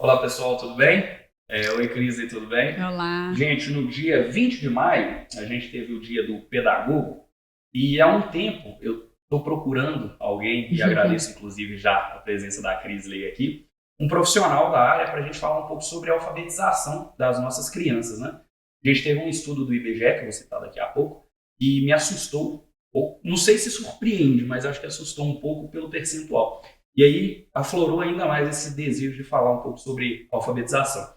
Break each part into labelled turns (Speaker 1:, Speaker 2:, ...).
Speaker 1: Olá pessoal, tudo bem? Oi Cris, tudo bem?
Speaker 2: Olá.
Speaker 1: Gente, no dia 20 de maio, a gente teve o dia do pedagogo e há um tempo eu estou procurando alguém, e agradeço inclusive já a presença da Crisley aqui, um profissional da área para a gente falar um pouco sobre a alfabetização das nossas crianças, né? A gente teve um estudo do IBGE, que eu vou citar daqui a pouco, e me assustou, ou não sei se surpreende, mas acho que assustou um pouco pelo percentual. E aí aflorou ainda mais esse desejo de falar um pouco sobre alfabetização.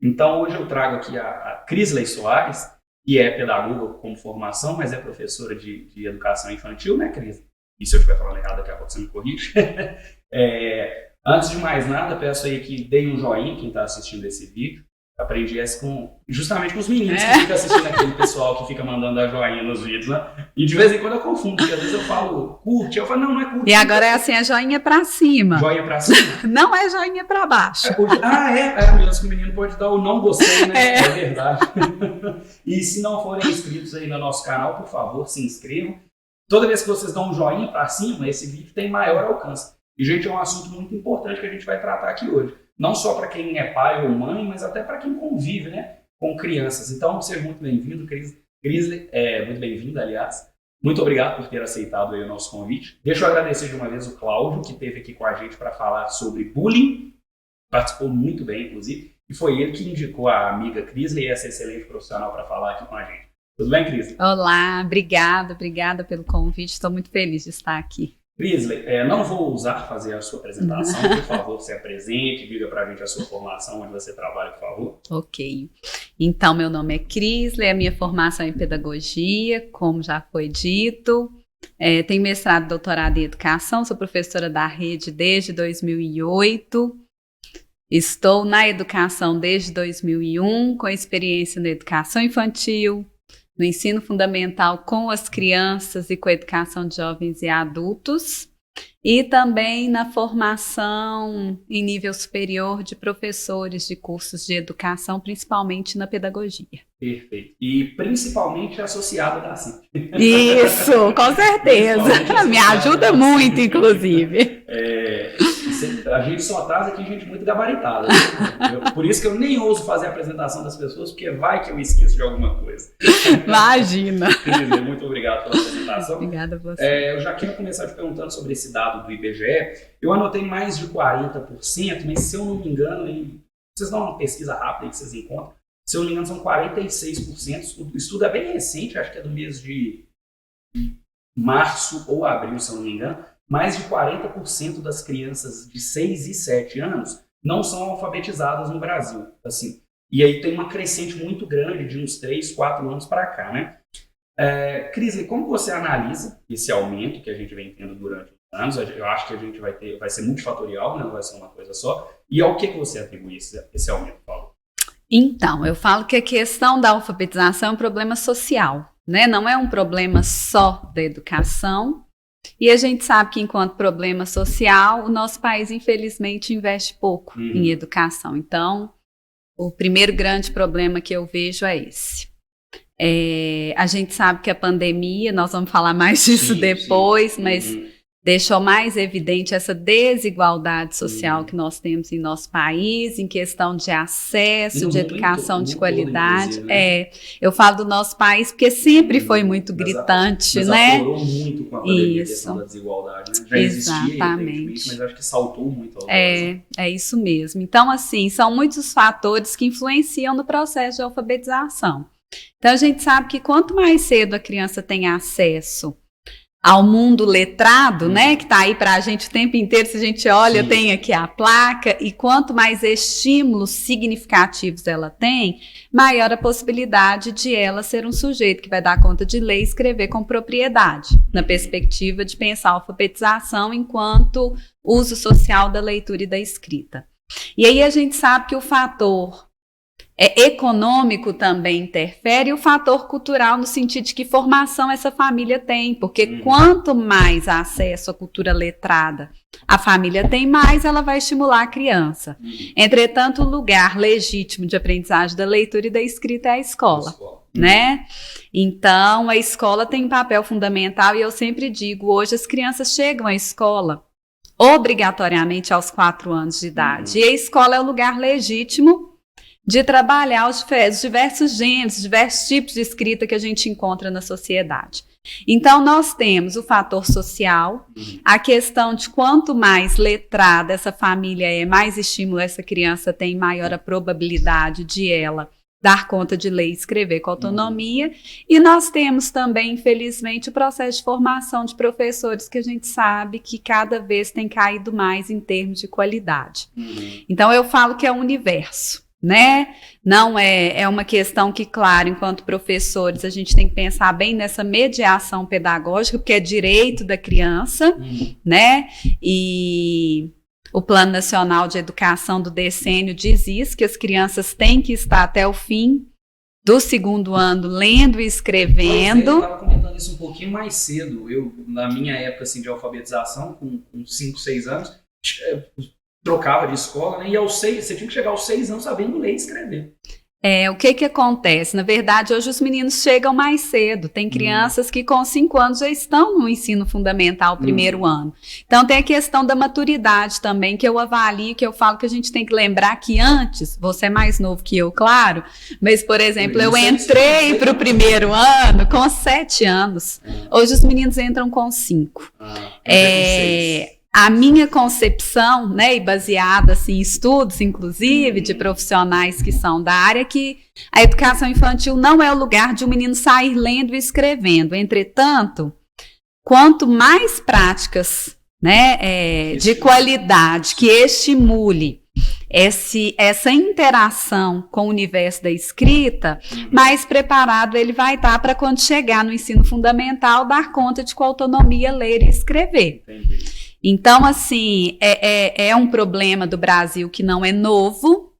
Speaker 1: Então hoje eu trago aqui a Crisley Soares, que é pedagoga com formação, mas é professora de educação infantil, né, Cris? E se eu estiver falando errado, daqui a pouco você me corrige. Antes de mais nada, peço aí que deem um joinha quem está assistindo esse vídeo. Aprendi essa justamente com os meninos que ficam assistindo, aquele pessoal que fica mandando a joinha nos vídeos, né? E de vez em quando eu confundo, porque às vezes eu falo curte, eu falo, não é curte.
Speaker 2: E agora é assim, é joinha pra cima.
Speaker 1: Joinha pra cima?
Speaker 2: Não é joinha pra baixo.
Speaker 1: Mesmo que o menino pode dar o não gostei, né? É verdade. E se não forem inscritos aí no nosso canal, por favor, se inscrevam. Toda vez que vocês dão um joinha pra cima, esse vídeo tem maior alcance. E, gente, é um assunto muito importante que a gente vai tratar aqui hoje. Não só para quem é pai ou mãe, mas até para quem convive, né, com crianças. Então, seja muito bem-vindo, Crisley, muito bem-vinda, aliás. Muito obrigado por ter aceitado aí o nosso convite. Deixa eu agradecer de uma vez o Cláudio, que esteve aqui com a gente para falar sobre bullying. Participou muito bem, inclusive. E foi ele que indicou a amiga Crisley, essa excelente profissional, para falar aqui com a gente. Tudo bem, Crisley?
Speaker 2: Olá, obrigada pelo convite. Estou muito feliz de estar aqui.
Speaker 1: Crisley, não vou ousar fazer a sua apresentação, por favor, se apresente, diga pra gente a sua formação, onde você trabalha, por favor.
Speaker 2: Ok. Então, meu nome é Crisley, a minha formação é em pedagogia, como já foi dito. Tenho mestrado e doutorado em educação, sou professora da rede desde 2008. Estou na educação desde 2001, com experiência na educação infantil, no ensino fundamental com as crianças e com a educação de jovens e adultos, e também na formação em nível superior de professores de cursos de educação, principalmente na pedagogia.
Speaker 1: Perfeito. E principalmente associada da CIP.
Speaker 2: Isso, com certeza. Me ajuda muito, inclusive.
Speaker 1: A gente só traz aqui gente muito gabaritada. Né? Por isso que eu nem ouso fazer a apresentação das pessoas, porque vai que eu esqueço de alguma coisa.
Speaker 2: Imagina.
Speaker 1: Muito obrigado pela apresentação.
Speaker 2: Obrigada a você.
Speaker 1: Eu já quero começar te perguntando sobre esse dado do IBGE. Eu anotei mais de 40%, mas se eu não me engano, vocês dão uma pesquisa rápida aí que vocês encontram, se eu não me engano são 46%. O estudo é bem recente, acho que é do mês de março ou abril, se eu não me engano. Mais de 40% das crianças de 6 e 7 anos não são alfabetizadas no Brasil. Assim. E aí tem uma crescente muito grande de uns 3, 4 anos para cá, né? Crisley, como você analisa esse aumento que a gente vem tendo durante os anos? Eu acho que a gente vai ser multifatorial, né? Não vai ser uma coisa só. E ao que você atribui esse aumento, Paulo?
Speaker 2: Então, eu falo que a questão da alfabetização é um problema social, né? Não é um problema só da educação. E a gente sabe que, enquanto problema social, o nosso país, infelizmente, investe pouco em educação. Então, o primeiro grande problema que eu vejo é esse. A gente sabe que a pandemia, nós vamos falar mais disso depois, mas deixou mais evidente essa desigualdade social que nós temos em nosso país, em questão de acesso, de educação de qualidade. Eu falo do nosso país porque sempre foi muito gritante, né?
Speaker 1: Aflorou muito com a pandemia, a questão da desigualdade, né? Já existia, evidentemente, mas acho que saltou muito ao longo.
Speaker 2: É isso mesmo. Então, assim, são muitos fatores que influenciam no processo de alfabetização. Então, a gente sabe que quanto mais cedo a criança tem acesso ao mundo letrado, né, que está aí para a gente o tempo inteiro, se a gente olha, tem aqui a placa, e quanto mais estímulos significativos ela tem, maior a possibilidade de ela ser um sujeito que vai dar conta de ler e escrever com propriedade, na perspectiva de pensar a alfabetização enquanto uso social da leitura e da escrita. E aí a gente sabe que o fator econômico também interfere, e o fator cultural no sentido de que formação essa família tem, porque quanto mais acesso à cultura letrada a família tem, mais ela vai estimular a criança. Entretanto, o lugar legítimo de aprendizagem da leitura e da escrita é a escola, né? Então, a escola tem um papel fundamental, e eu sempre digo, hoje as crianças chegam à escola obrigatoriamente aos 4 anos de idade. E a escola é o lugar legítimo de trabalhar os diversos gêneros, diversos tipos de escrita que a gente encontra na sociedade. Então, nós temos o fator social, a questão de quanto mais letrada essa família é, mais estímulo essa criança tem, maior a probabilidade de ela dar conta de ler e escrever com autonomia. E nós temos também, infelizmente, o processo de formação de professores que a gente sabe que cada vez tem caído mais em termos de qualidade. Então, eu falo que é um universo, né? Não é uma questão que, claro, enquanto professores, a gente tem que pensar bem nessa mediação pedagógica, porque é direito da criança, né? E o Plano Nacional de Educação do decênio diz isso, que as crianças têm que estar até o fim do 2º ano lendo e escrevendo.
Speaker 1: Eu estava comentando isso um pouquinho mais cedo. Eu, na minha época assim, de alfabetização, com 5, 6 anos, trocava de escola, né? E aos 6, você tinha que chegar aos 6 anos sabendo ler e escrever.
Speaker 2: O que acontece? Na verdade, hoje os meninos chegam mais cedo. Tem crianças que com 5 anos já estão no ensino fundamental, 1º ano. Então, tem a questão da maturidade também, que eu avalio, que eu falo que a gente tem que lembrar que antes, você é mais novo que eu, claro, mas, por exemplo, eu entrei para o 1º ano com 7 anos. Hoje os meninos entram com 5. A minha concepção, né, e baseada assim, em estudos, inclusive, de profissionais que são da área, que a educação infantil não é o lugar de um menino sair lendo e escrevendo. Entretanto, quanto mais práticas, né, de qualidade que estimule essa interação com o universo da escrita, mais preparado ele vai estar para quando chegar no ensino fundamental, dar conta de com autonomia ler e escrever. Entendi. Então, assim, é um problema do Brasil que não é novo,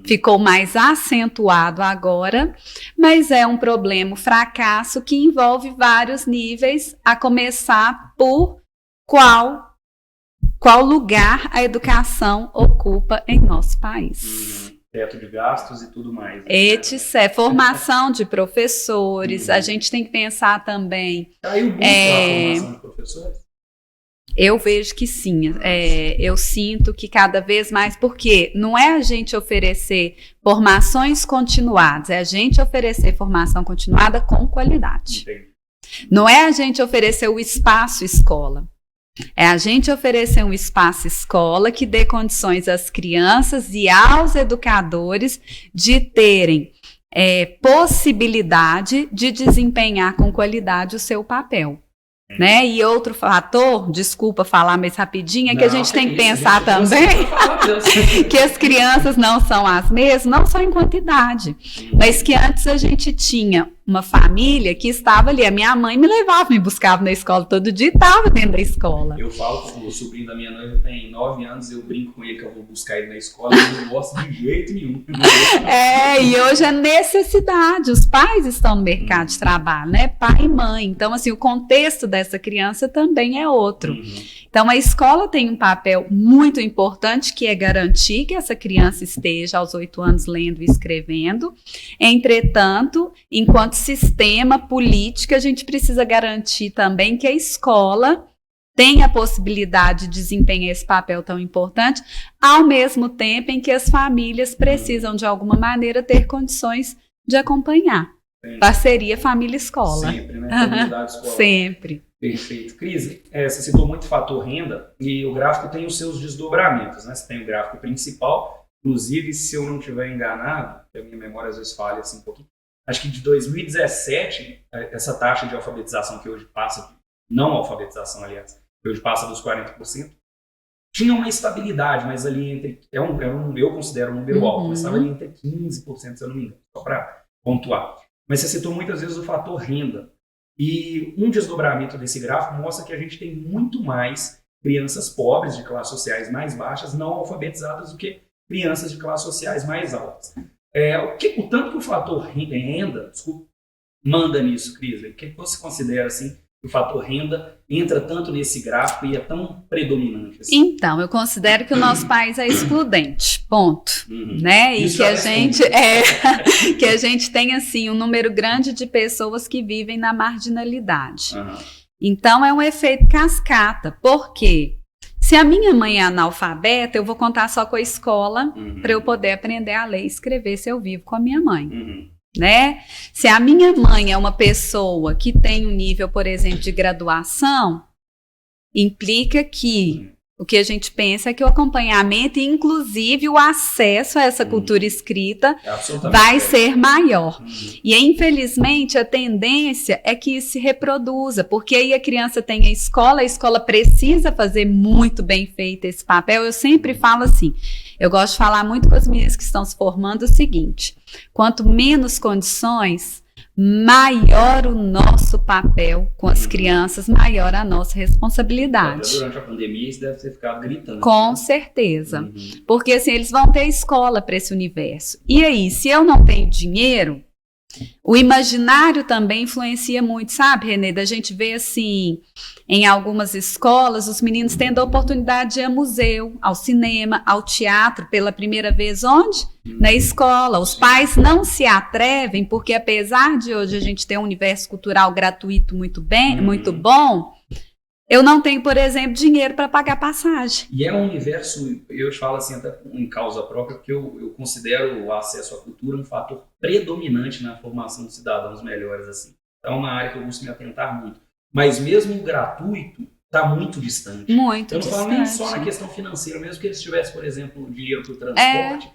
Speaker 2: ficou mais acentuado agora, mas é um problema, um fracasso que envolve vários níveis, a começar por qual lugar a educação ocupa em nosso país.
Speaker 1: Teto de gastos e tudo mais.
Speaker 2: Etc. Formação de professores, a gente tem que pensar também...
Speaker 1: Aí o formação de professores?
Speaker 2: Eu vejo que sim, eu sinto que cada vez mais, porque não é a gente oferecer formações continuadas, é a gente oferecer formação continuada com qualidade. Entendi. Não é a gente oferecer o espaço escola, é a gente oferecer um espaço escola que dê condições às crianças e aos educadores de terem possibilidade de desempenhar com qualidade o seu papel. Né? E outro fator, desculpa falar mais rapidinho, é que a gente tem que pensar também que as crianças não são as mesmas, não só em quantidade, mas que antes a gente tinha uma família que estava ali, a minha mãe me levava, me buscava na escola todo dia e estava dentro da escola.
Speaker 1: Eu falo que o sobrinho da minha noiva tem 9 anos, eu brinco com ele que eu vou buscar ele na escola, eu não gosto de jeito nenhum.
Speaker 2: E hoje é necessidade, os pais estão no mercado de trabalho, né? Pai e mãe, então assim, o contexto dessa criança também é outro. Então a escola tem um papel muito importante, que é garantir que essa criança esteja aos 8 anos lendo e escrevendo. Entretanto, enquanto sistema político, a gente precisa garantir também que a escola tem a possibilidade de desempenhar esse papel tão importante, ao mesmo tempo em que as famílias precisam, de alguma maneira, ter condições de acompanhar. Parceria família-escola.
Speaker 1: Sempre, né? Comunidade escolar.
Speaker 2: Sempre.
Speaker 1: Perfeito. Cris, você citou muito o fator renda, e o gráfico tem os seus desdobramentos, né? Você tem o gráfico principal, inclusive, se eu não estiver enganado, a minha memória às vezes falha assim um pouquinho, acho que de 2017, essa taxa de alfabetização que hoje passa, não alfabetização, aliás, que hoje passa dos 40%, tinha uma estabilidade, mas ali entre, eu considero um número alto, mas estava ali entre 15%, se eu não me engano, só para pontuar. Mas você citou muitas vezes o fator renda. E um desdobramento desse gráfico mostra que a gente tem muito mais crianças pobres de classes sociais mais baixas não alfabetizadas do que crianças de classes sociais mais altas. O tanto que o fator renda, manda nisso, Cris? O que você considera assim, que o fator renda entra tanto nesse gráfico e é tão predominante? Assim?
Speaker 2: Então, eu considero que o nosso país é excludente, ponto. Né? E que que a gente tem assim, um número grande de pessoas que vivem na marginalidade. Então, é um efeito cascata. Por quê? Se a minha mãe é analfabeta, eu vou contar só com a escola para eu poder aprender a ler e escrever se eu vivo com a minha mãe. Né? Se a minha mãe é uma pessoa que tem um nível, por exemplo, de graduação, implica que o que a gente pensa é que o acompanhamento e, inclusive, o acesso a essa cultura escrita vai ser maior. E, infelizmente, a tendência é que isso se reproduza, porque aí a criança tem a escola precisa fazer muito bem feito esse papel. Eu sempre falo assim, eu gosto de falar muito com as meninas que estão se formando o seguinte, quanto menos condições, maior o nosso papel com as crianças, maior a nossa responsabilidade.
Speaker 1: Até durante a pandemia isso deve ter ficado gritando.
Speaker 2: Com certeza. Porque assim, eles vão ter escola para esse universo. E aí, se eu não tenho dinheiro, o imaginário também influencia muito, sabe, Renê? Da gente vê assim, em algumas escolas, os meninos tendo a oportunidade de ir ao museu, ao cinema, ao teatro, pela primeira vez onde? Na escola. Os pais não se atrevem, porque apesar de hoje a gente ter um universo cultural gratuito muito bom, eu não tenho, por exemplo, dinheiro para pagar passagem.
Speaker 1: E é um universo, eu te falo assim, até em causa própria, porque eu considero o acesso à cultura um fator predominante na formação de cidadãos melhores. Assim. É uma área que eu gosto de me atentar muito. Mas mesmo o gratuito está muito distante.
Speaker 2: Muito
Speaker 1: eu não
Speaker 2: distante.
Speaker 1: falo nem só na questão financeira, mesmo que eles tivessem, por exemplo, dinheiro para o transporte.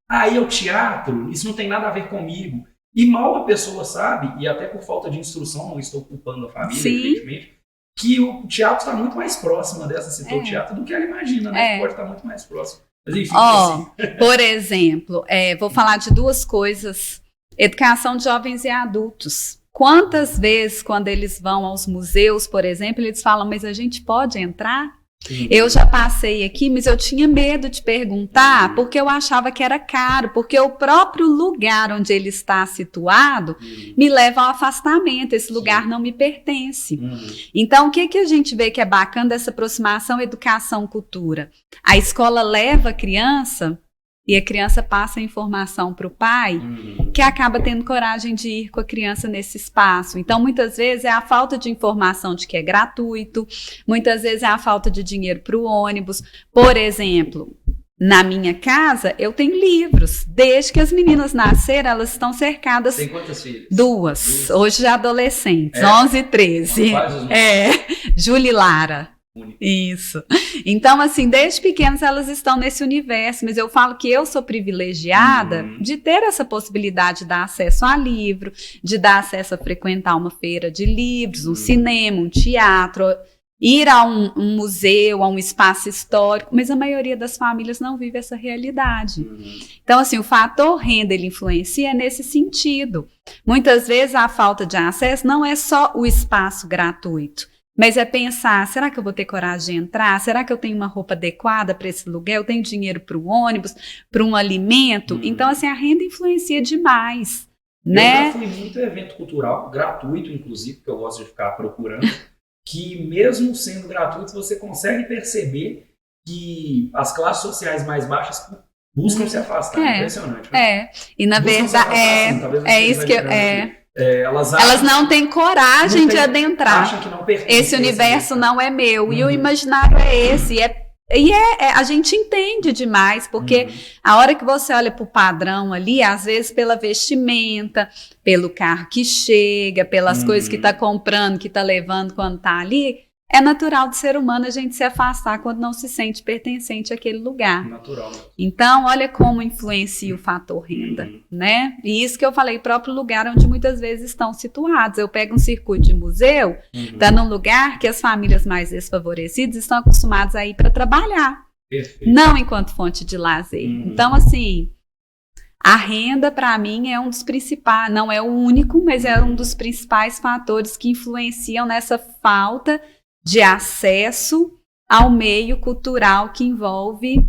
Speaker 1: Aí é o teatro, isso não tem nada a ver comigo. E mal a pessoa sabe, e até por falta de instrução, não estou culpando a família, evidentemente, que o teatro está muito mais próximo dessa citou teatro do que ela imagina, né? Pode estar muito mais próximo. Mas enfim, assim.
Speaker 2: Por exemplo, vou falar de duas coisas. Educação de jovens e adultos. Quantas vezes, quando eles vão aos museus, por exemplo, eles falam, mas a gente pode entrar? Eu já passei aqui, mas eu tinha medo de perguntar, porque eu achava que era caro, porque o próprio lugar onde ele está situado me leva ao afastamento, esse lugar não me pertence. Então, o que a gente vê que é bacana dessa aproximação educação-cultura? A escola leva a criança e a criança passa a informação para o pai, que acaba tendo coragem de ir com a criança nesse espaço. Então, muitas vezes é a falta de informação de que é gratuito, muitas vezes é a falta de dinheiro para o ônibus. Por exemplo, na minha casa, eu tenho livros. Desde que as meninas nasceram, elas estão cercadas...
Speaker 1: Tem quantas filhas?
Speaker 2: Duas. Hoje já adolescentes, 11 e 13. Júlia e Lara. Isso. Então, assim, desde pequenas elas estão nesse universo, mas eu falo que eu sou privilegiada de ter essa possibilidade de dar acesso a livro, de dar acesso a frequentar uma feira de livros, um cinema, um teatro, ir a um museu, a um espaço histórico, mas a maioria das famílias não vive essa realidade. Então, assim, o fator renda, ele influencia nesse sentido. Muitas vezes a falta de acesso não é só o espaço gratuito, mas é pensar, será que eu vou ter coragem de entrar? Será que eu tenho uma roupa adequada para esse lugar? Eu tenho dinheiro para o ônibus, para um alimento? Então, assim, a renda influencia demais, né?
Speaker 1: Eu já fui muito evento cultural, gratuito, inclusive, que eu gosto de ficar procurando, que mesmo sendo gratuito, você consegue perceber que as classes sociais mais baixas buscam se afastar. Impressionante. Né?
Speaker 2: E na verdade, isso que elas não têm coragem de adentrar.
Speaker 1: Acham que não pertence.
Speaker 2: Esse universo não é meu. E o imaginário é esse. A gente entende demais, porque a hora que você olha para o padrão ali, às vezes pela vestimenta, pelo carro que chega, pelas coisas que está comprando, que está levando quando está ali, é natural do ser humano a gente se afastar quando não se sente pertencente àquele lugar.
Speaker 1: Natural.
Speaker 2: Então, olha como influencia o fator renda, né? E isso que eu falei, próprio lugar onde muitas vezes estão situados. Eu pego um circuito de museu, está num lugar que as famílias mais desfavorecidas estão acostumadas a ir para trabalhar, não enquanto fonte de lazer. Então, assim, a renda, para mim, é um dos principais, não é o único, mas é um dos principais fatores que influenciam nessa falta de acesso ao meio cultural que envolve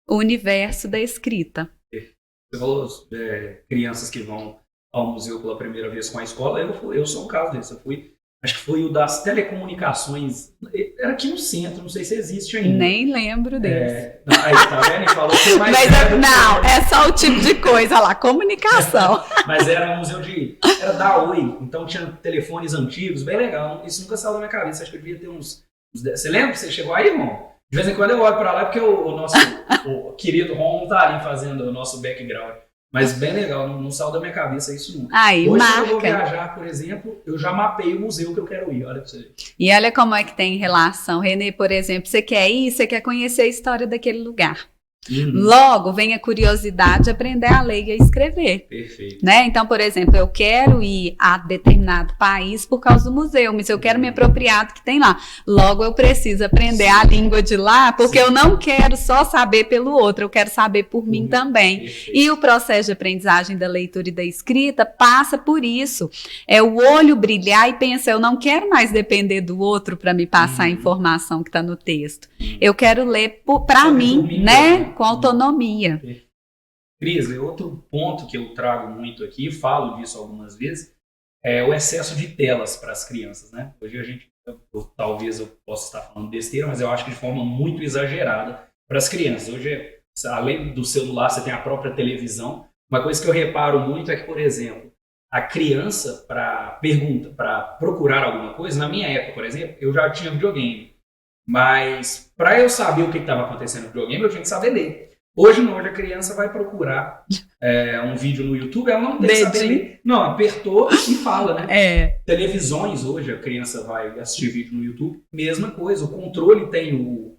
Speaker 2: o universo da escrita.
Speaker 1: Você falou crianças que vão ao museu pela primeira vez com a escola, eu sou um caso desse. Acho que foi o das telecomunicações, era aqui no centro, não sei se existe ainda.
Speaker 2: Nem lembro desse.
Speaker 1: Aí, tá vendo? Ele falou que mais
Speaker 2: não, é só o tipo de coisa lá, comunicação.
Speaker 1: Mas era um museu era da Oi, então tinha telefones antigos, bem legal. Isso nunca saiu da minha cabeça, acho que eu devia ter uns 10. Você lembra que você chegou aí, irmão? De vez em quando eu olho para lá porque o nosso o querido Ron tá ali fazendo o nosso background. Mas bem legal, não saiu da minha cabeça isso nunca.
Speaker 2: Aí,
Speaker 1: hoje,
Speaker 2: marca.
Speaker 1: quando eu vou viajar, por exemplo, eu já mapeio o museu que eu quero ir. Olha pra você.
Speaker 2: E olha como é que tem relação. Renê, por exemplo, você quer ir, você quer conhecer a história daquele lugar. Logo, vem a curiosidade de aprender a ler e a escrever.
Speaker 1: Perfeito.
Speaker 2: Né? Então, por exemplo, eu quero ir a determinado país por causa do museu, mas eu quero me apropriar do que tem lá. Logo, eu preciso aprender a língua de lá, porque eu não quero só saber pelo outro, eu quero saber por mim também.
Speaker 1: Perfeito.
Speaker 2: E o processo de aprendizagem da leitura e da escrita passa por isso. É o olho brilhar e pensar, eu não quero mais depender do outro para me passar a informação que está no texto. Eu quero ler para mim, né? Com autonomia.
Speaker 1: Cris, outro ponto que eu trago muito aqui, falo disso algumas vezes, é o excesso de telas para as crianças, né? Hoje talvez eu possa estar falando besteira, mas eu acho que de forma muito exagerada para as crianças. Hoje, além do celular, você tem a própria televisão. Uma coisa que eu reparo muito é que, por exemplo, a criança, para procurar alguma coisa, na minha época, por exemplo, eu já tinha videogame. Mas para eu saber o que estava acontecendo no videogame, eu tinha que saber ler. Hoje não, hoje a criança vai procurar um vídeo no YouTube, ela não tem que saber ler. Não, apertou e fala, né? Televisões hoje, a criança vai assistir vídeo no YouTube, mesma coisa. O controle tem o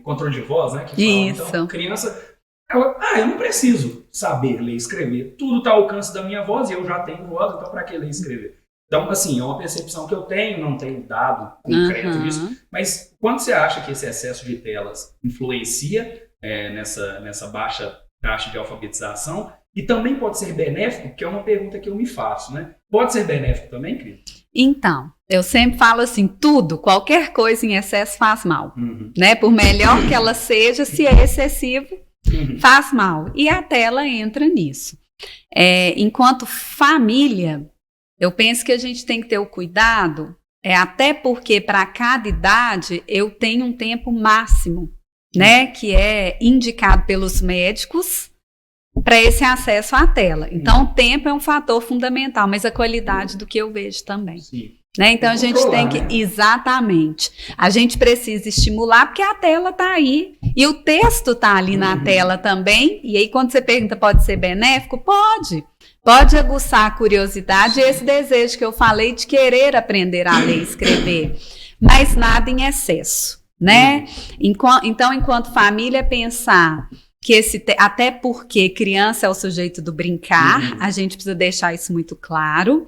Speaker 1: controle de voz, né? Que fala.
Speaker 2: Isso.
Speaker 1: Então, a criança, eu não preciso saber ler e escrever. Tudo está ao alcance da minha voz e eu já tenho voz, então para que ler e escrever? Então, assim, é uma percepção que eu tenho, não tenho dado concreto disso, mas quando você acha que esse excesso de telas influencia nessa baixa taxa de alfabetização e também pode ser benéfico, que é uma pergunta que eu me faço, né? Pode ser benéfico também, Cris?
Speaker 2: Então, eu sempre falo assim, qualquer coisa em excesso faz mal, né? Por melhor que ela seja, se é excessivo, faz mal. E a tela entra nisso. Enquanto família, eu penso que a gente tem que ter o cuidado, até porque para cada idade eu tenho um tempo máximo, né, que é indicado pelos médicos para esse acesso à tela. Então, o tempo é um fator fundamental, mas a qualidade do que eu vejo também.
Speaker 1: Sim.
Speaker 2: Né? Então, a gente tem que... Né? Exatamente. A gente precisa estimular, porque a tela está aí. E o texto está ali na tela também. E aí, quando você pergunta, pode ser benéfico? Pode. Pode aguçar a curiosidade e esse desejo que eu falei de querer aprender a ler e escrever. Mas nada em excesso, né? Então, enquanto família, pensar que até porque criança é o sujeito do brincar, a gente precisa deixar isso muito claro.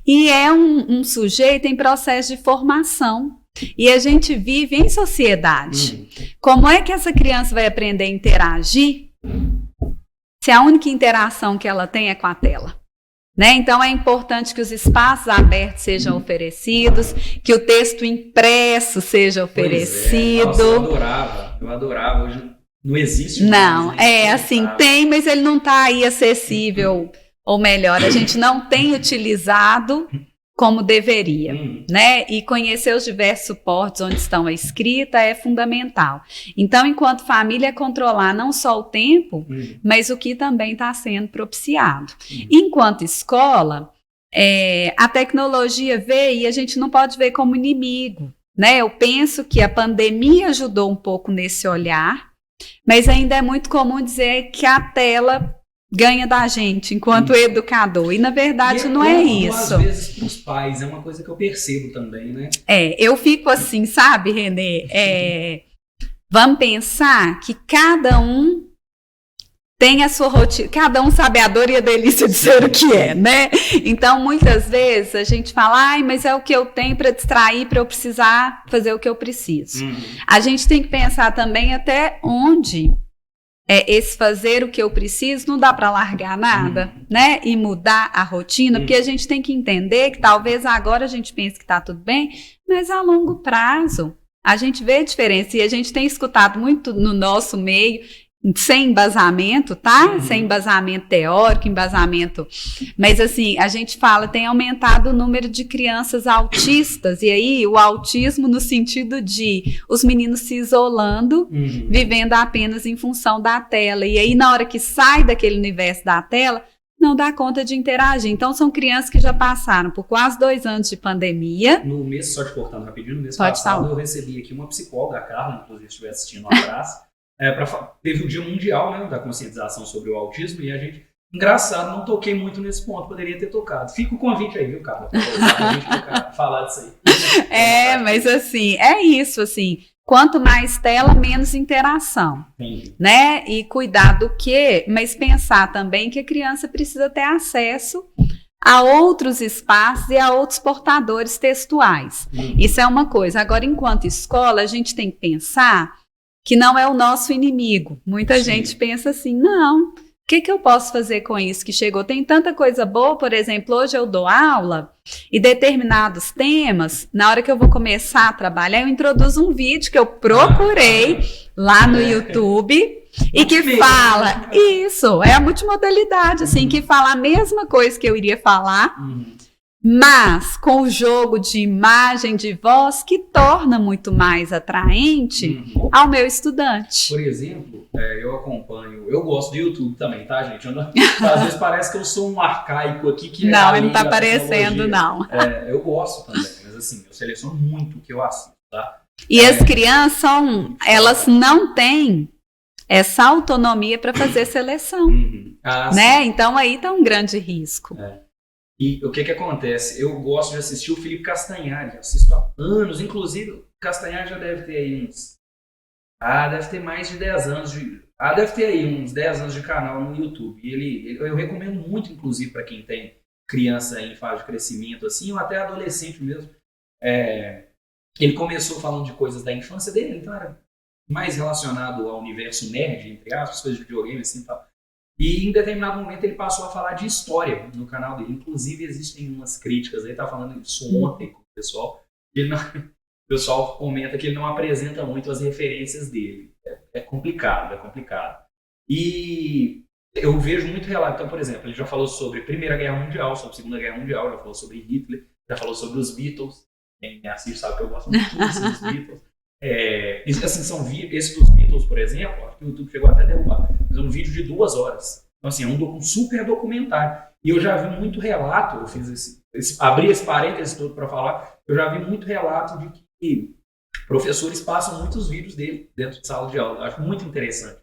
Speaker 2: E é um sujeito em processo de formação. E a gente vive em sociedade. Como é que essa criança vai aprender a interagir se a única interação que ela tem é com a tela? Né? Então é importante que os espaços abertos sejam oferecidos, que o texto impresso seja oferecido.
Speaker 1: Nossa, eu adorava. Hoje não existe mais.
Speaker 2: Não, assim, tem, mas ele não está aí acessível, ou melhor, a gente não tem utilizado como deveria, né? E conhecer os diversos suportes onde estão a escrita é fundamental. Então, enquanto família, controlar não só o tempo, mas o que também está sendo propiciado. Enquanto escola, a tecnologia veio e a gente não pode ver como inimigo, né? Eu penso que a pandemia ajudou um pouco nesse olhar, mas ainda é muito comum dizer que a tela ganha da gente enquanto educador. E, na verdade, não é isso.
Speaker 1: Às vezes, para os pais, é uma coisa que eu percebo também, né?
Speaker 2: Eu fico assim, sabe, Renê? Vamos pensar que cada um tem a sua rotina, cada um sabe a dor e a delícia de ser o que é, né? Então, muitas vezes, a gente fala, mas é o que eu tenho para distrair, para eu precisar fazer o que eu preciso. A gente tem que pensar também até onde esse fazer o que eu preciso não dá para largar nada, né? E mudar a rotina, porque a gente tem que entender que talvez agora a gente pense que está tudo bem, mas a longo prazo a gente vê a diferença. E a gente tem escutado muito no nosso meio, sem embasamento, tá? Sem embasamento teórico, mas assim, a gente fala, tem aumentado o número de crianças autistas, e aí o autismo no sentido de os meninos se isolando, vivendo apenas em função da tela, e aí na hora que sai daquele universo da tela, não dá conta de interagir. Então, são crianças que já passaram por quase 2 anos de pandemia.
Speaker 1: No mês, só te cortando rapidinho, no mês
Speaker 2: Pode
Speaker 1: passado
Speaker 2: falar.
Speaker 1: eu recebi aqui uma psicóloga, a Carla, inclusive se estiver assistindo, um abraço. Teve o Dia Mundial, né, da conscientização sobre o autismo e a gente, engraçado, não toquei muito nesse ponto, poderia ter tocado. Fica o convite aí, viu, Carla? Pra gente falar disso aí.
Speaker 2: Mas assim, é isso, assim, quanto mais tela, menos interação,
Speaker 1: Entendi.
Speaker 2: né? E cuidar do quê? Mas pensar também que a criança precisa ter acesso a outros espaços e a outros portadores textuais. Isso é uma coisa. Agora, enquanto escola, a gente tem que pensar que não é o nosso inimigo. Muita
Speaker 1: Sim.
Speaker 2: gente pensa assim, não, o que eu posso fazer com isso que chegou? Tem tanta coisa boa, por exemplo, hoje eu dou aula e determinados temas, na hora que eu vou começar a trabalhar, eu introduzo um vídeo que eu procurei lá no YouTube e que fala, isso, é a multimodalidade, assim, que fala a mesma coisa que eu iria falar, mas com o jogo de imagem, de voz, que torna muito mais atraente ao meu estudante.
Speaker 1: Por exemplo, eu gosto de YouTube também, tá, gente? Às vezes parece que eu sou um arcaico aqui que
Speaker 2: não, ele não tá parecendo, não.
Speaker 1: Eu gosto também, mas assim, eu seleciono muito o que eu assisto, tá?
Speaker 2: E as crianças, elas não têm essa autonomia para fazer seleção, né? Então aí tá um grande risco.
Speaker 1: E o que acontece? Eu gosto de assistir o Felipe Castanhari, assisto há anos, inclusive o Castanhari já deve ter aí deve ter mais de 10 anos deve ter aí uns 10 anos de canal no YouTube. E eu recomendo muito, inclusive, para quem tem criança em fase de crescimento, assim, ou até adolescente mesmo. Ele começou falando de coisas da infância dele, então era mais relacionado ao universo nerd, entre aspas, coisas de videogame, assim, tal. E em determinado momento ele passou a falar de história no canal dele. Inclusive existem umas críticas, ele estava falando isso ontem com o pessoal. O pessoal comenta que ele não apresenta muito as referências dele. É complicado. E eu vejo muito relato. Então, por exemplo, ele já falou sobre Primeira Guerra Mundial, sobre Segunda Guerra Mundial, já falou sobre Hitler, já falou sobre os Beatles. Quem me assiste sabe que eu gosto muito dos Beatles. Assim, esse dos Beatles, por exemplo, acho que o YouTube chegou até a derrubar, mas é um vídeo de 2 horas. Então, assim, é um super documentário. E eu já vi muito relato, eu fiz abri esse parênteses todo para falar, eu já vi muito relato de que professores passam muitos vídeos dele dentro de sala de aula. Eu acho muito interessante.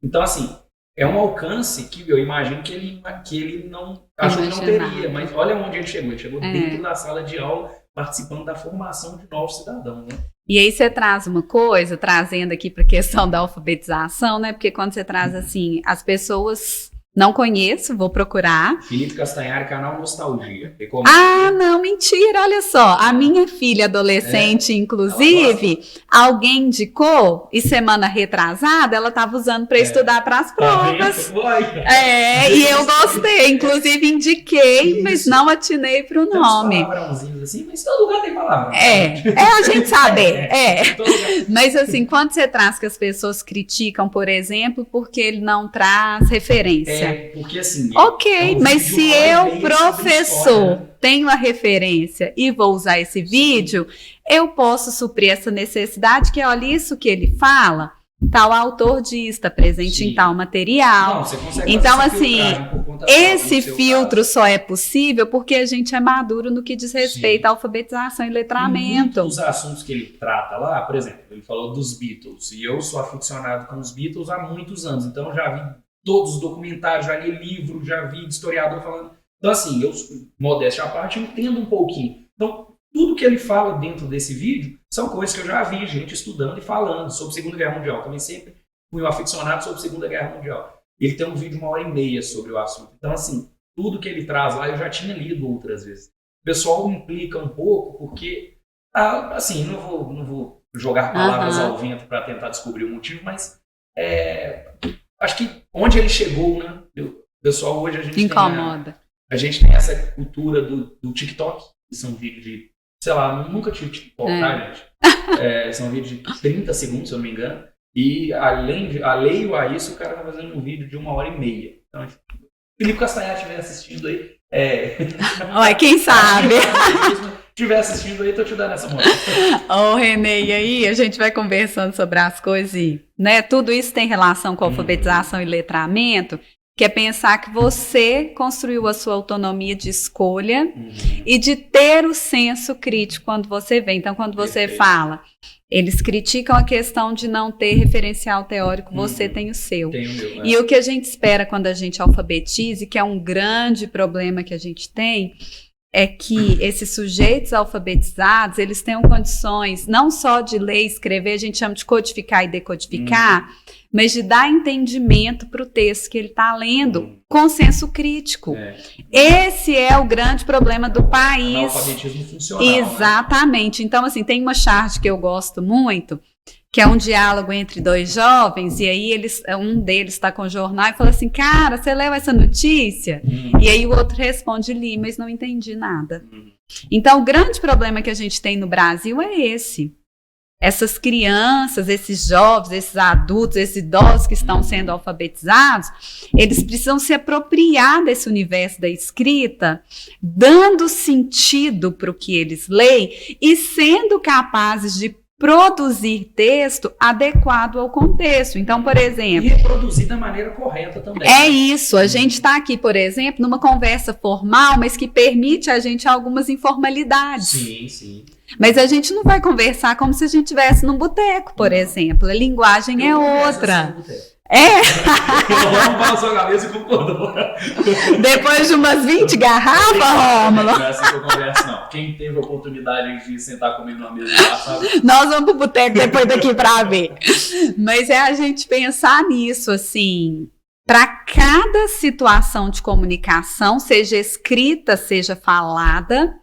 Speaker 1: Então, assim, é um alcance que eu imagino que ele não achou que não teria, mas olha onde ele chegou. Ele chegou dentro da sala de aula, participando da formação de novos cidadãos, né?
Speaker 2: E aí você traz uma coisa, trazendo aqui para a questão da alfabetização, né? Porque quando você traz assim, as pessoas não conheço, vou procurar.
Speaker 1: Felipe Castanhari, canal Nostalgia.
Speaker 2: Não, mentira, olha só. A minha filha adolescente, inclusive, alguém indicou, e semana retrasada, ela estava usando para estudar para as provas. E eu gostei, inclusive indiquei, mas não atinei para o nome.
Speaker 1: Tem palavrãozinhos assim, mas todo lugar tem palavra.
Speaker 2: A gente saber. Mas assim, quando você traz que as pessoas criticam, por exemplo, porque ele não traz referência.
Speaker 1: Porque assim...
Speaker 2: Ok, mas se eu, professor, tenho a referência e vou usar esse vídeo, eu posso suprir essa necessidade, que olha isso que ele fala, tal autor diz, está presente em tal material.
Speaker 1: Não, você consegue
Speaker 2: então, assim, esse filtro
Speaker 1: caso.
Speaker 2: só é possível porque a gente é maduro no que diz respeito à alfabetização e letramento.
Speaker 1: E muitos dos assuntos que ele trata lá, por exemplo, ele falou dos Beatles, e eu sou aficionado com os Beatles há muitos anos, então eu já vi todos os documentários, já li livro, já vi historiador falando. Então, assim, eu, modéstia à parte, entendo um pouquinho. Então, tudo que ele fala dentro desse vídeo são coisas que eu já vi gente estudando e falando sobre Segunda Guerra Mundial. Também sempre fui um aficionado sobre Segunda Guerra Mundial. Ele tem um vídeo de 1h30 sobre o assunto. Então, assim, tudo que ele traz lá eu já tinha lido outras vezes. O pessoal implica um pouco porque, assim, não vou jogar palavras ao vento para tentar descobrir o motivo, mas acho que onde ele chegou, né? O pessoal hoje a gente
Speaker 2: incomoda.
Speaker 1: A gente tem essa cultura do TikTok, que são vídeos de, sei lá, nunca tive TikTok, tá, gente? São vídeos de 30 segundos, se eu não me engano. E alheio a isso, o cara tá fazendo um vídeo de 1h30. Então, se o Felipe Castanhari estiver assistindo aí,
Speaker 2: Olha, quem sabe?
Speaker 1: estiver assistindo aí, tô te dando essa moral.
Speaker 2: Renê, e aí a gente vai conversando sobre as coisas e, né, tudo isso tem relação com alfabetização e letramento. que é pensar que você construiu a sua autonomia de escolha e de ter o senso crítico quando você vê. Então, quando você fala, eles criticam a questão de não ter referencial teórico, você tem o seu.
Speaker 1: Tem o meu,
Speaker 2: E o que a gente espera quando a gente alfabetiza, que é um grande problema que a gente tem, é que esses sujeitos alfabetizados, eles tenham condições não só de ler e escrever, a gente chama de codificar e decodificar, mas de dar entendimento para o texto que ele está lendo com senso crítico. Esse é o grande problema do país.
Speaker 1: Analfabetismo funcional.
Speaker 2: Exatamente. Né? Então, assim, tem uma charge que eu gosto muito, que é um diálogo entre dois jovens, e aí um deles está com o jornal e fala assim, cara, você leu essa notícia? E aí o outro responde, li, mas não entendi nada. Então, o grande problema que a gente tem no Brasil é esse. Essas crianças, esses jovens, esses adultos, esses idosos que estão sendo alfabetizados, eles precisam se apropriar desse universo da escrita, dando sentido para o que eles leem e sendo capazes de produzir texto adequado ao contexto. Então, por exemplo...
Speaker 1: E reproduzir da maneira correta também.
Speaker 2: É isso. A gente está aqui, por exemplo, numa conversa formal, mas que permite a gente algumas informalidades.
Speaker 1: Sim, sim.
Speaker 2: Mas a gente não vai conversar como se a gente estivesse num boteco, por exemplo. A linguagem é outra.
Speaker 1: Eu vou sua cabeça e concordou.
Speaker 2: Depois de umas 20 garrafas, Rômulo.
Speaker 1: Não é assim que eu converso, não. Quem teve a oportunidade de sentar comigo numa mesa de bar, sabe?
Speaker 2: Nós vamos pro boteco depois daqui pra ver. Mas é a gente pensar nisso, assim... Para cada situação de comunicação, seja escrita, seja falada,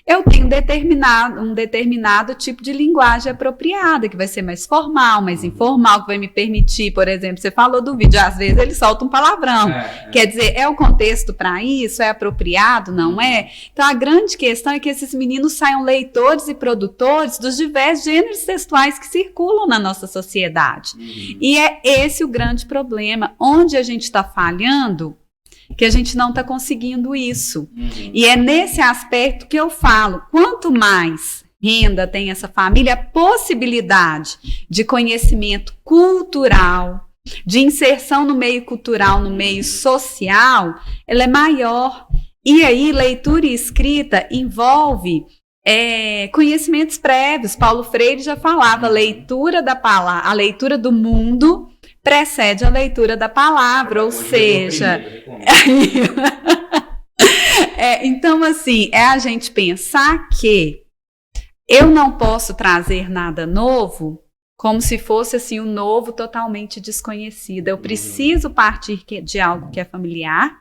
Speaker 2: eu tenho um determinado tipo de linguagem apropriada, que vai ser mais formal, mais informal, que vai me permitir, por exemplo, você falou do vídeo, às vezes ele solta um palavrão. Quer dizer, é o contexto para isso? É apropriado? Não é? Então, a grande questão é que esses meninos saiam leitores e produtores dos diversos gêneros textuais que circulam na nossa sociedade. E é esse o grande problema, onde a gente está falhando, que a gente não está conseguindo isso. E é nesse aspecto que eu falo, quanto mais renda tem essa família, a possibilidade de conhecimento cultural, de inserção no meio cultural, no meio social, ela é maior. E aí, leitura e escrita envolve conhecimentos prévios. Paulo Freire já falava, a leitura do mundo precede a leitura da palavra, ou seja... então, assim, é a gente pensar que eu não posso trazer nada novo como se fosse, assim, um novo totalmente desconhecido. Eu preciso partir de algo que é familiar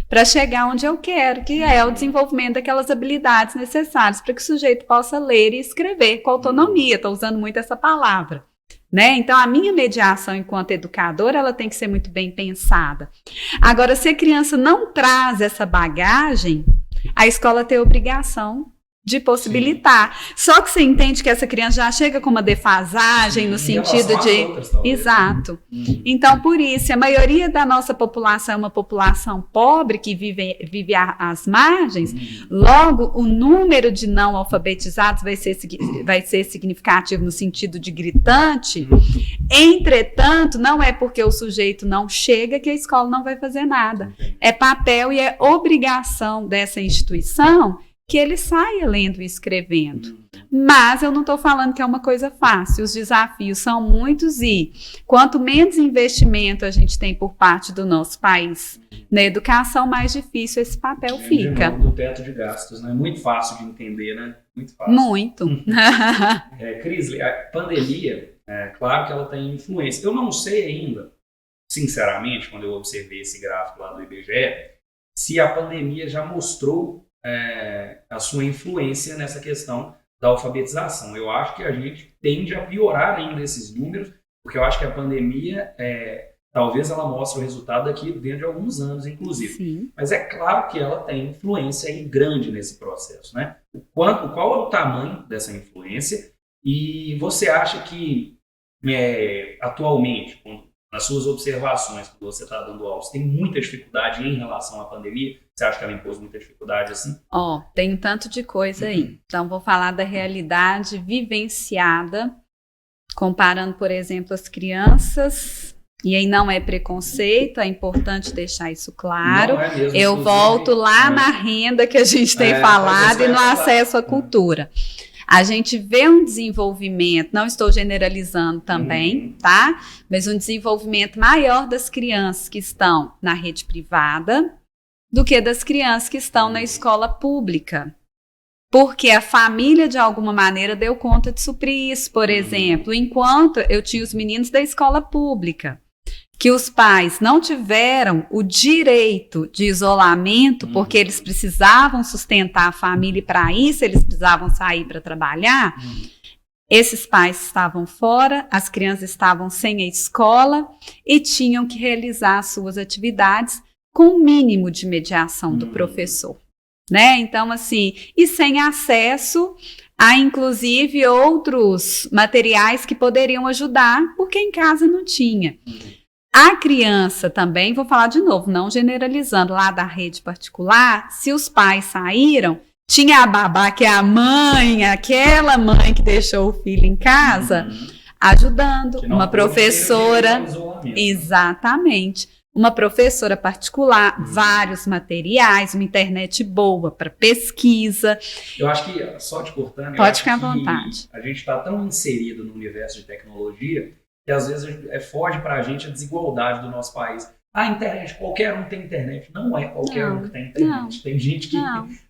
Speaker 2: para chegar onde eu quero, que é o desenvolvimento daquelas habilidades necessárias para que o sujeito possa ler e escrever com autonomia. Estou usando muito essa palavra. Né? Então, a minha mediação enquanto educadora, ela tem que ser muito bem pensada. Agora, se a criança não traz essa bagagem, a escola tem a obrigação de possibilitar. Só que você entende que essa criança já chega com uma defasagem no sentido de...
Speaker 1: Outras,
Speaker 2: Exato. Então, por isso, a maioria da nossa população é uma população pobre que vive às margens, logo o número de não alfabetizados vai ser significativo no sentido de gritante. Entretanto, não é porque o sujeito não chega que a escola não vai fazer nada. É papel e é obrigação dessa instituição que ele saia lendo e escrevendo. Mas eu não estou falando que é uma coisa fácil, os desafios são muitos e quanto menos investimento a gente tem por parte do nosso país na educação, mais difícil esse papel fica.
Speaker 1: Do teto de gastos, né? Muito fácil de entender, né? Muito fácil.
Speaker 2: Muito.
Speaker 1: Crisley, a pandemia, claro que ela tem influência. Eu não sei ainda, sinceramente, quando eu observei esse gráfico lá do IBGE, se a pandemia já mostrou a sua influência nessa questão da alfabetização. Eu acho que a gente tende a piorar ainda esses números, porque eu acho que a pandemia, talvez ela mostre o resultado daqui dentro de alguns anos, inclusive.
Speaker 2: Sim.
Speaker 1: Mas é claro que ela tem influência aí grande nesse processo, né? Qual é o tamanho dessa influência? E você acha que, atualmente, nas suas observações, quando você está dando aula, você tem muita dificuldade em relação à pandemia? Você acha que ela impôs muita dificuldade assim?
Speaker 2: Tem um tanto de coisa aí. Então, vou falar da realidade vivenciada, comparando, por exemplo, as crianças E aí não é preconceito, é importante deixar isso claro.
Speaker 1: Não é mesmo,
Speaker 2: eu volto lá na renda que a gente tem falado e no acesso à cultura. A gente vê um desenvolvimento, não estou generalizando também, tá? Mas um desenvolvimento maior das crianças que estão na rede privada do que das crianças que estão na escola pública. Porque a família, de alguma maneira, deu conta de suprir isso. Por exemplo, enquanto eu tinha os meninos da escola pública, que os pais não tiveram o direito de isolamento, porque eles precisavam sustentar a família e para isso eles precisavam sair para trabalhar, esses pais estavam fora, as crianças estavam sem a escola e tinham que realizar suas atividades com o mínimo de mediação do professor. Né? Então, assim, e sem acesso a, inclusive, outros materiais que poderiam ajudar, porque em casa não tinha. A criança também, vou falar de novo, não generalizando, lá da rede particular, se os pais saíram, tinha a babá, que é a mãe, aquela mãe que deixou o filho em casa, ajudando, uma professora, exatamente. Uma professora particular, vários materiais, uma internet boa para pesquisa.
Speaker 1: Eu acho que, só te cortando,
Speaker 2: pode ficar à vontade.
Speaker 1: A gente está tão inserido no universo de tecnologia que às vezes foge para a gente a desigualdade do nosso país. A internet, qualquer um tem internet. Não é qualquer um que tem internet.
Speaker 2: Não,
Speaker 1: tem gente que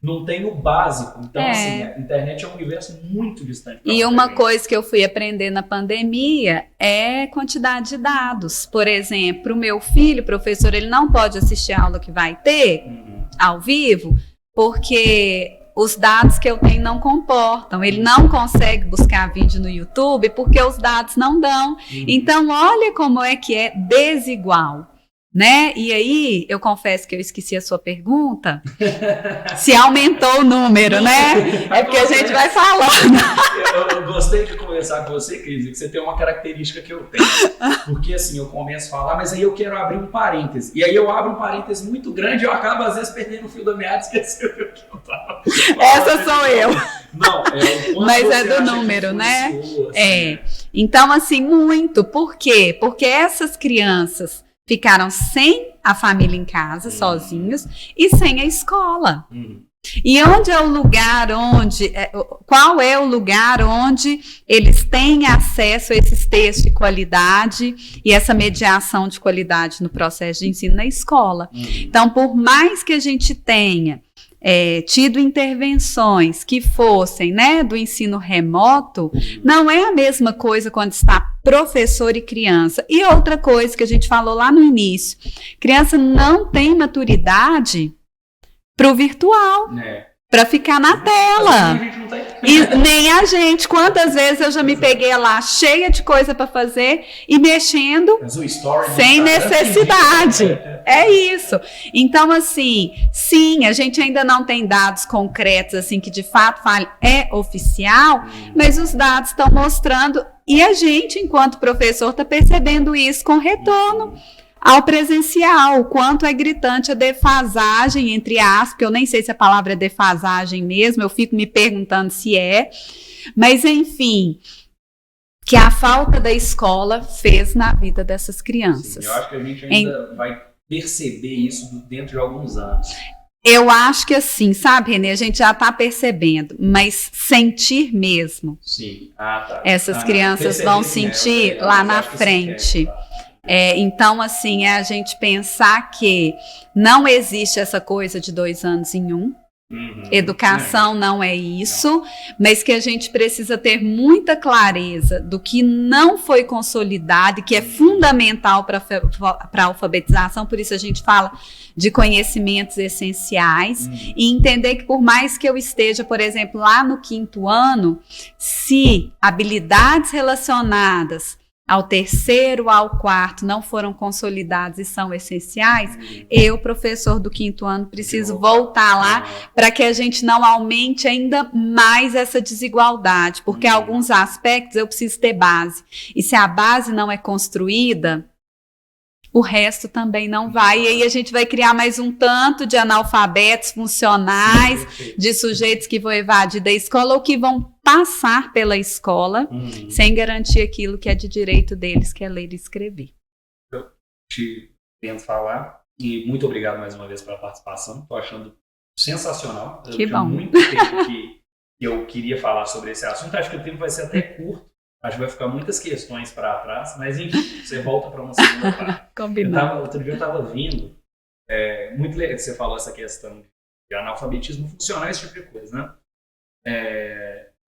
Speaker 1: não tem o básico. Então, assim, a internet é um universo muito distante.
Speaker 2: E uma coisa que eu fui aprender na pandemia é quantidade de dados. Por exemplo, o meu filho, professor, ele não pode assistir a aula que vai ter ao vivo, porque os dados que eu tenho não comportam. Ele não consegue buscar vídeo no YouTube porque os dados não dão. Então, olha como é que é desigual. Né? E aí, eu confesso que eu esqueci a sua pergunta. Se aumentou o número, né? É porque a gente vai falando.
Speaker 1: Eu gostei de conversar com você, Cris, que você tem uma característica que eu tenho. Porque assim, eu começo a falar, mas aí eu quero abrir um parêntese. E aí eu abro um parêntese muito grande e eu acabo às vezes perdendo o fio da meada e esquecendo o que eu tava.
Speaker 2: Essa sou eu.
Speaker 1: Não,
Speaker 2: mas é do número, né? Assim, Então, assim, muito. Por quê? Porque essas crianças ficaram sem a família em casa, sozinhos, e sem a escola. E onde é o lugar qual é o lugar onde eles têm acesso a esses textos de qualidade e essa mediação de qualidade no processo de ensino na escola? Então, por mais que a gente tenha tido intervenções que fossem, né, do ensino remoto, não é a mesma coisa quando está professor e criança. E outra coisa que a gente falou lá no início, criança não tem maturidade para o virtual, para ficar na tela. E nem a gente. Quantas vezes eu já me peguei lá cheia de coisa para fazer e mexendo sem necessidade. É isso. Então, assim, sim, a gente ainda não tem dados concretos, assim, que de fato é oficial, mas os dados estão mostrando, e a gente, enquanto professor, está percebendo isso com retorno ao presencial, o quanto é gritante a defasagem, entre aspas, que eu nem sei se a palavra é defasagem mesmo, eu fico me perguntando se é, mas enfim, que a falta da escola fez na vida dessas crianças.
Speaker 1: Sim, eu acho que a gente ainda vai perceber isso dentro de alguns anos.
Speaker 2: Eu acho que assim, sabe, Renê, a gente já está percebendo, mas sentir mesmo.
Speaker 1: Sim.
Speaker 2: Essas crianças vão sentir lá na frente. Então, assim, é a gente pensar que não existe essa coisa de 2 anos em 1. Educação não é isso, mas que a gente precisa ter muita clareza do que não foi consolidado e que é fundamental para a alfabetização, por isso a gente fala de conhecimentos essenciais e entender que por mais que eu esteja, por exemplo, lá no 5º ano, se habilidades relacionadas ao 3º, ao 4º, não foram consolidados e são essenciais, eu, professor do 5º ano, preciso voltar lá para que a gente não aumente ainda mais essa desigualdade, porque em alguns aspectos eu preciso ter base. E se a base não é construída, o resto também não vai. E aí a gente vai criar mais um tanto de analfabetos funcionais, de sujeitos que vão evadir da escola ou que vão passar pela escola sem garantir aquilo que é de direito deles, que é ler e escrever.
Speaker 1: te tento falar. E muito obrigado mais uma vez pela participação. Estou achando sensacional.
Speaker 2: Que bom.
Speaker 1: Muito tempo que eu queria falar sobre esse assunto. Acho que o tempo vai ser até curto. Acho que vai ficar muitas questões para trás. Mas, enfim, você volta para uma segunda parte.
Speaker 2: Combinado.
Speaker 1: Outro dia eu estava vindo. Muito legal que você falou essa questão de analfabetismo funcional, esse tipo de coisa, né?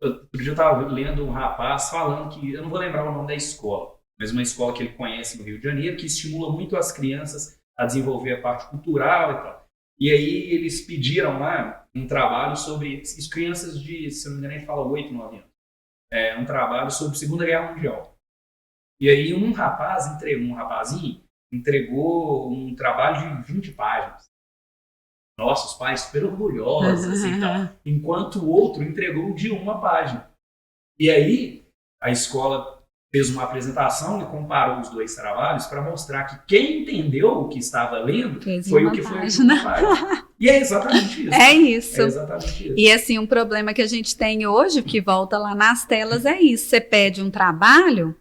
Speaker 1: Outro dia eu estava lendo um rapaz falando que, eu não vou lembrar o nome da escola, mas uma escola que ele conhece no Rio de Janeiro, que estimula muito as crianças a desenvolver a parte cultural e tal. E aí eles pediram lá um trabalho sobre as crianças de, se não me engano, a gente fala 8, 9 anos. Um trabalho sobre a Segunda Guerra Mundial. E aí um rapazinho entregou um trabalho de 20 páginas. Nossa, os pais super orgulhosos, assim, tal. Enquanto o outro entregou de 1 página. E aí a escola fez uma apresentação e comparou os 2 trabalhos para mostrar que quem entendeu o que estava lendo foi o que foi de 1 página. E é exatamente isso.
Speaker 2: É isso.
Speaker 1: É exatamente isso.
Speaker 2: E assim, um problema que a gente tem hoje, que volta lá nas telas, é isso. Você pede um trabalho.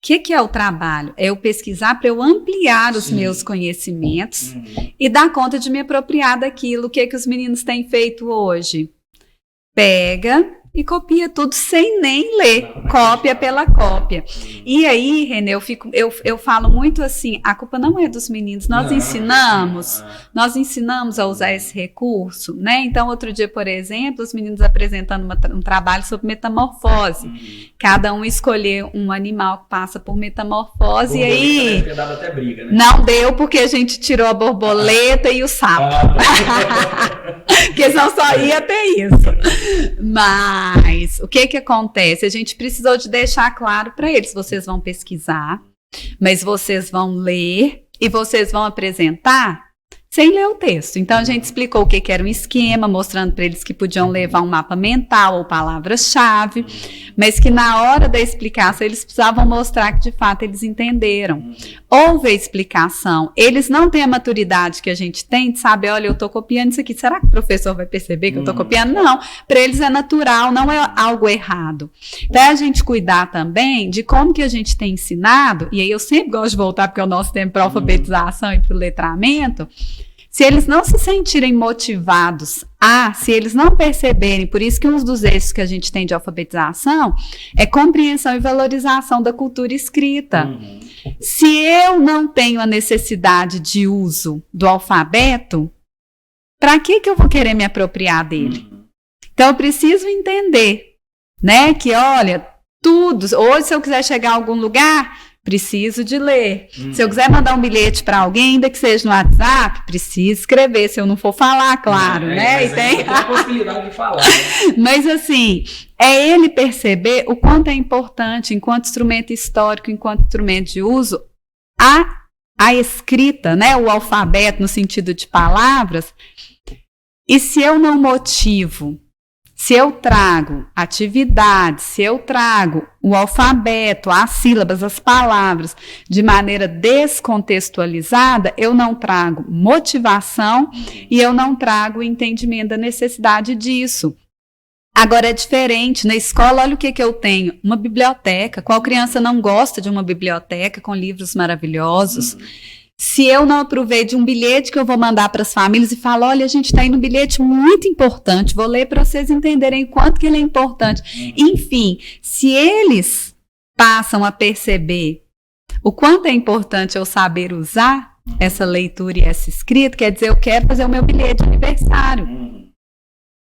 Speaker 2: O que é o trabalho? É eu pesquisar para eu ampliar os meus conhecimentos e dar conta de me apropriar daquilo. O que os meninos têm feito hoje? Pega e copia tudo sem nem ler, cópia pela cópia. E aí, Renê, eu falo muito assim, a culpa não é dos meninos, nós ensinamos a usar esse recurso, né? Então, outro dia, por exemplo, os meninos apresentando um trabalho sobre metamorfose. Cada um escolheu um animal que passa por metamorfose e aí...
Speaker 1: Deve ter dado até briga, né?
Speaker 2: Não deu porque a gente tirou a borboleta e o sapo. Porque senão só ia ter isso. Mas o que acontece? A gente precisou de deixar claro para eles. Vocês vão pesquisar, mas vocês vão ler e vocês vão apresentar sem ler o texto. Então, a gente explicou o que era um esquema, mostrando para eles que podiam levar um mapa mental ou palavras-chave, mas que na hora da explicação eles precisavam mostrar que, de fato, eles entenderam. Houve a explicação. Eles não têm a maturidade que a gente tem de saber, olha, eu estou copiando isso aqui. Será que o professor vai perceber que eu estou copiando? Não. Para eles é natural, não é algo errado. Então, a gente cuidar também de como que a gente tem ensinado, e aí eu sempre gosto de voltar, porque é o nosso tempo para alfabetização e para o letramento. Se eles não se sentirem motivados se eles não perceberem, por isso que um dos eixos que a gente tem de alfabetização é compreensão e valorização da cultura escrita. Se eu não tenho a necessidade de uso do alfabeto, para que eu vou querer me apropriar dele? Então, eu preciso entender, né, que olha, tudo, hoje se eu quiser chegar a algum lugar... Preciso de ler. Se eu quiser mandar um bilhete para alguém, ainda que seja no WhatsApp, preciso escrever, se eu não for falar, claro, né?
Speaker 1: E tem a possibilidade de falar. Né?
Speaker 2: Mas assim, é ele perceber o quanto é importante, enquanto instrumento histórico, enquanto instrumento de uso, a escrita, né? O alfabeto no sentido de palavras. E se eu não motivo, se eu trago atividades, se eu trago o alfabeto, as sílabas, as palavras, de maneira descontextualizada, eu não trago motivação e eu não trago o entendimento da necessidade disso. Agora é diferente, na escola, olha o que eu tenho, uma biblioteca. Qual criança não gosta de uma biblioteca com livros maravilhosos? Se eu não aproveito de um bilhete que eu vou mandar para as famílias e falo, olha, a gente está aí num bilhete muito importante, vou ler para vocês entenderem o quanto que ele é importante. Enfim, se eles passam a perceber o quanto é importante eu saber usar essa leitura e essa escrita, quer dizer, eu quero fazer o meu bilhete de aniversário.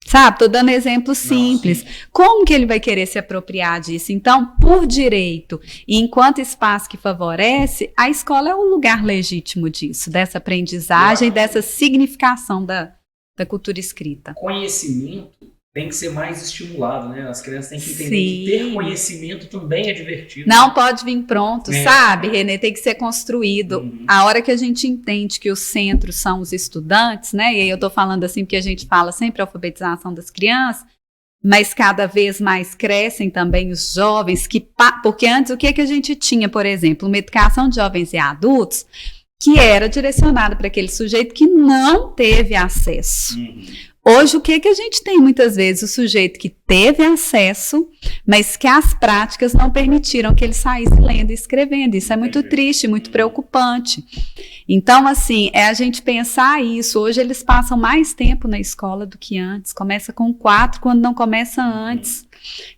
Speaker 2: Sabe, estou dando exemplo simples. Como que ele vai querer se apropriar disso? Então, por direito, e enquanto espaço que favorece, a escola é o lugar legítimo disso, dessa aprendizagem, dessa significação da cultura escrita.
Speaker 1: Conhecimento tem que ser mais estimulado, né? As crianças têm que entender que ter conhecimento também é divertido.
Speaker 2: Não pode vir pronto, sabe, Renê? Tem que ser construído. A hora que a gente entende que os centros são os estudantes, né? E aí eu tô falando assim porque a gente fala sempre a alfabetização das crianças, mas cada vez mais crescem também os jovens, porque antes o que a gente tinha, por exemplo, uma educação de jovens e adultos que era direcionada para aquele sujeito que não teve acesso. Hoje, o que a gente tem muitas vezes? O sujeito que teve acesso, mas que as práticas não permitiram que ele saísse lendo e escrevendo. Isso é muito triste, muito preocupante. Então, assim, é a gente pensar isso. Hoje eles passam mais tempo na escola do que antes. Começa com 4, quando não começa antes. O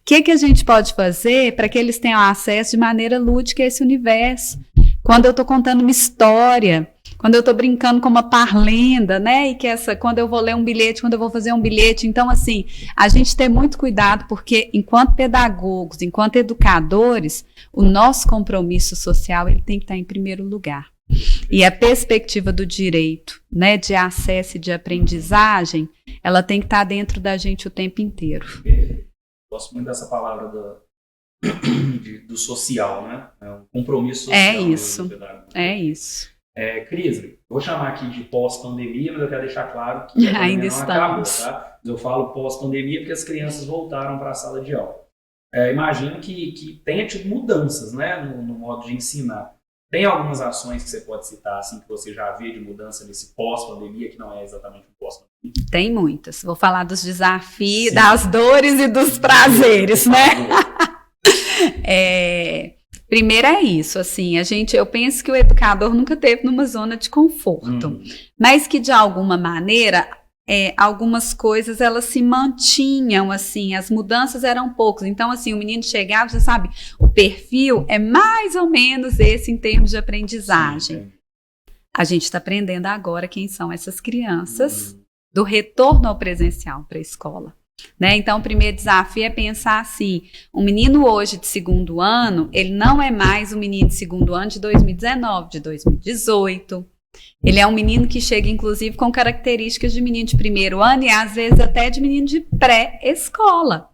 Speaker 2: que a gente pode fazer para que eles tenham acesso de maneira lúdica a esse universo? Quando eu estou contando uma história, quando eu estou brincando com uma parlenda, né? E que quando eu vou ler um bilhete, quando eu vou fazer um bilhete. Então, assim, a gente ter muito cuidado, porque enquanto pedagogos, enquanto educadores, o nosso compromisso social ele tem que estar em primeiro lugar. E a perspectiva do direito, né, de acesso e de aprendizagem, ela tem que estar dentro da gente o tempo inteiro.
Speaker 1: Gosto muito dessa palavra do social, né? Um compromisso social.
Speaker 2: É isso, é isso.
Speaker 1: Cris, vou chamar aqui de pós-pandemia, mas eu quero deixar claro que a
Speaker 2: ainda
Speaker 1: não acabou, tá? Eu falo pós-pandemia porque as crianças voltaram para a sala de aula. Imagino que tenha tido mudanças, né, no modo de ensinar. Tem algumas ações que você pode citar, assim, que você já vê de mudança nesse pós-pandemia, que não é exatamente um pós-pandemia?
Speaker 2: Tem muitas. Vou falar dos desafios, sim, das dores e dos prazeres, né? Primeiro é isso, assim, eu penso que o educador nunca teve numa zona de conforto, mas que de alguma maneira, algumas coisas elas se mantinham, assim, as mudanças eram poucas. Então, assim, o menino chegava, você sabe, o perfil é mais ou menos esse em termos de aprendizagem. Sim. A gente está aprendendo agora quem são essas crianças do retorno ao presencial para a escola. Né? Então, o primeiro desafio é pensar assim, um menino hoje de segundo ano, ele não é mais o menino de segundo ano de 2019, de 2018. Ele é um menino que chega, inclusive, com características de menino de primeiro ano e, às vezes, até de menino de pré-escola.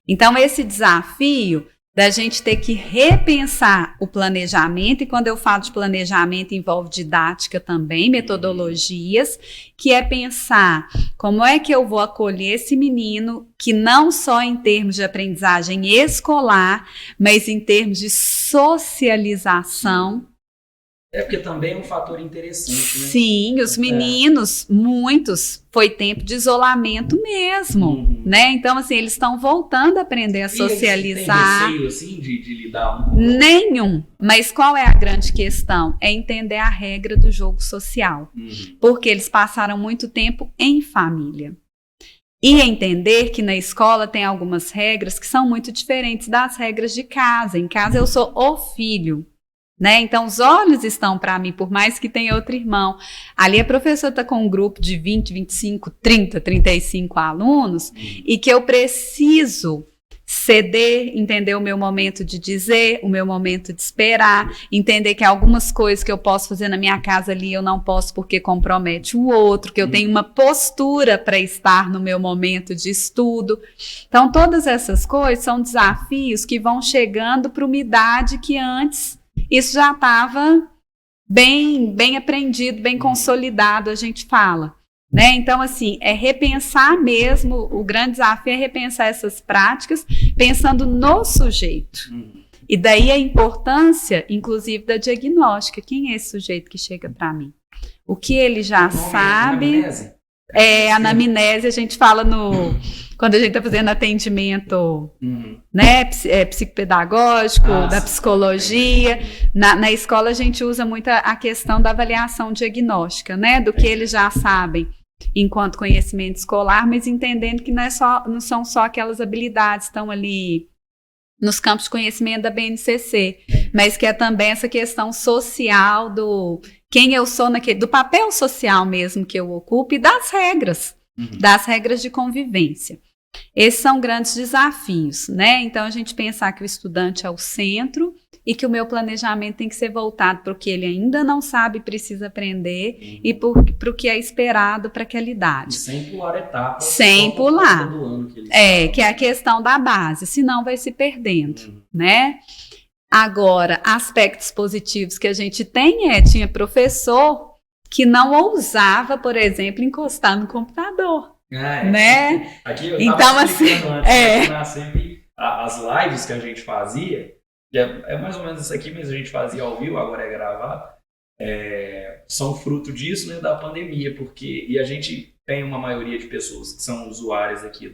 Speaker 2: Então, esse desafio da gente ter que repensar o planejamento, e quando eu falo de planejamento, envolve didática também, metodologias, que é pensar como é que eu vou acolher esse menino que não só em termos de aprendizagem escolar, mas em termos de socialização.
Speaker 1: Porque também é um fator interessante, né?
Speaker 2: Sim, os meninos, muitos, foi tempo de isolamento mesmo, né? Então, assim, eles estão voltando a aprender a socializar.
Speaker 1: Tem receio, assim, de lidar
Speaker 2: Nenhum. Mas qual é a grande questão? É entender a regra do jogo social. Porque eles passaram muito tempo em família. E entender que na escola tem algumas regras que são muito diferentes das regras de casa. Em casa eu sou o filho. Né? Então, os olhos estão para mim, por mais que tenha outro irmão. Ali a professora está com um grupo de 20, 25, 30, 35 alunos e que eu preciso ceder, entender o meu momento de dizer, o meu momento de esperar, entender que algumas coisas que eu posso fazer na minha casa ali eu não posso porque compromete o outro, que eu tenho uma postura para estar no meu momento de estudo. Então, todas essas coisas são desafios que vão chegando para uma idade que antes isso já estava bem aprendido, bem consolidado, a gente fala. Né? Então, assim, é repensar mesmo, o grande desafio é repensar essas práticas, pensando no sujeito. E daí a importância, inclusive, da diagnóstica. Quem é esse sujeito que chega para mim? O que ele já sabe? A anamnese, a gente fala quando a gente está fazendo atendimento né, psicopedagógico, da psicologia. Na escola a gente usa muito a questão da avaliação diagnóstica, né, do que eles já sabem enquanto conhecimento escolar, mas entendendo que não são só aquelas habilidades que estão ali nos campos de conhecimento da BNCC, mas que é também essa questão social do quem eu sou do papel social mesmo que eu ocupo e das regras de convivência. Esses são grandes desafios, né? Então, a gente pensar que o estudante é o centro e que o meu planejamento tem que ser voltado para o que ele ainda não sabe e precisa aprender e para o que é esperado para aquela idade.
Speaker 1: E sem pular etapas.
Speaker 2: Sem pular. Que é a questão da base, senão vai se perdendo, né? Agora, aspectos positivos que a gente tinha professor que não ousava, por exemplo, encostar no computador. Né?
Speaker 1: Aqui eu então, assim, as lives que a gente fazia, que é mais ou menos isso aqui, mas a gente fazia ao vivo, agora é gravado. são fruto disso, né, da pandemia, e a gente tem uma maioria de pessoas que são usuárias aqui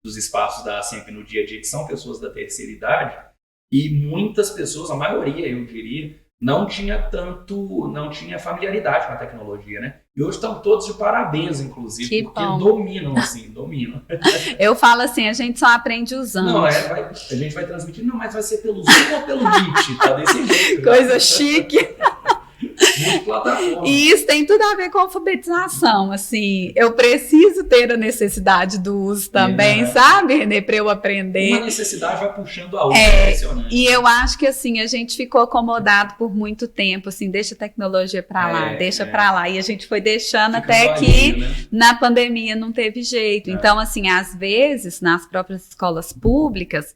Speaker 1: dos espaços da ASEMP no dia a dia, que são pessoas da terceira idade, e muitas pessoas, a maioria eu diria, não tinha familiaridade com a tecnologia, né? E hoje estão todos de parabéns, inclusive,
Speaker 2: que
Speaker 1: porque
Speaker 2: bom.
Speaker 1: dominam.
Speaker 2: Eu falo assim, a gente só aprende usando.
Speaker 1: Não, a gente vai transmitir, mas vai ser pelo Zoom ou pelo Meet, tá desse jeito.
Speaker 2: Coisa chique.
Speaker 1: Multiplataforma.
Speaker 2: E isso tem tudo a ver com a alfabetização, assim, eu preciso ter a necessidade do uso também, sabe, Renê, para eu aprender.
Speaker 1: Uma necessidade vai puxando a outra, impressionante.
Speaker 2: E eu acho que, assim, a gente ficou acomodado por muito tempo, assim, deixa a tecnologia para lá, deixa para lá, e a gente foi deixando até que na pandemia não teve jeito. Então, assim, às vezes, nas próprias escolas públicas,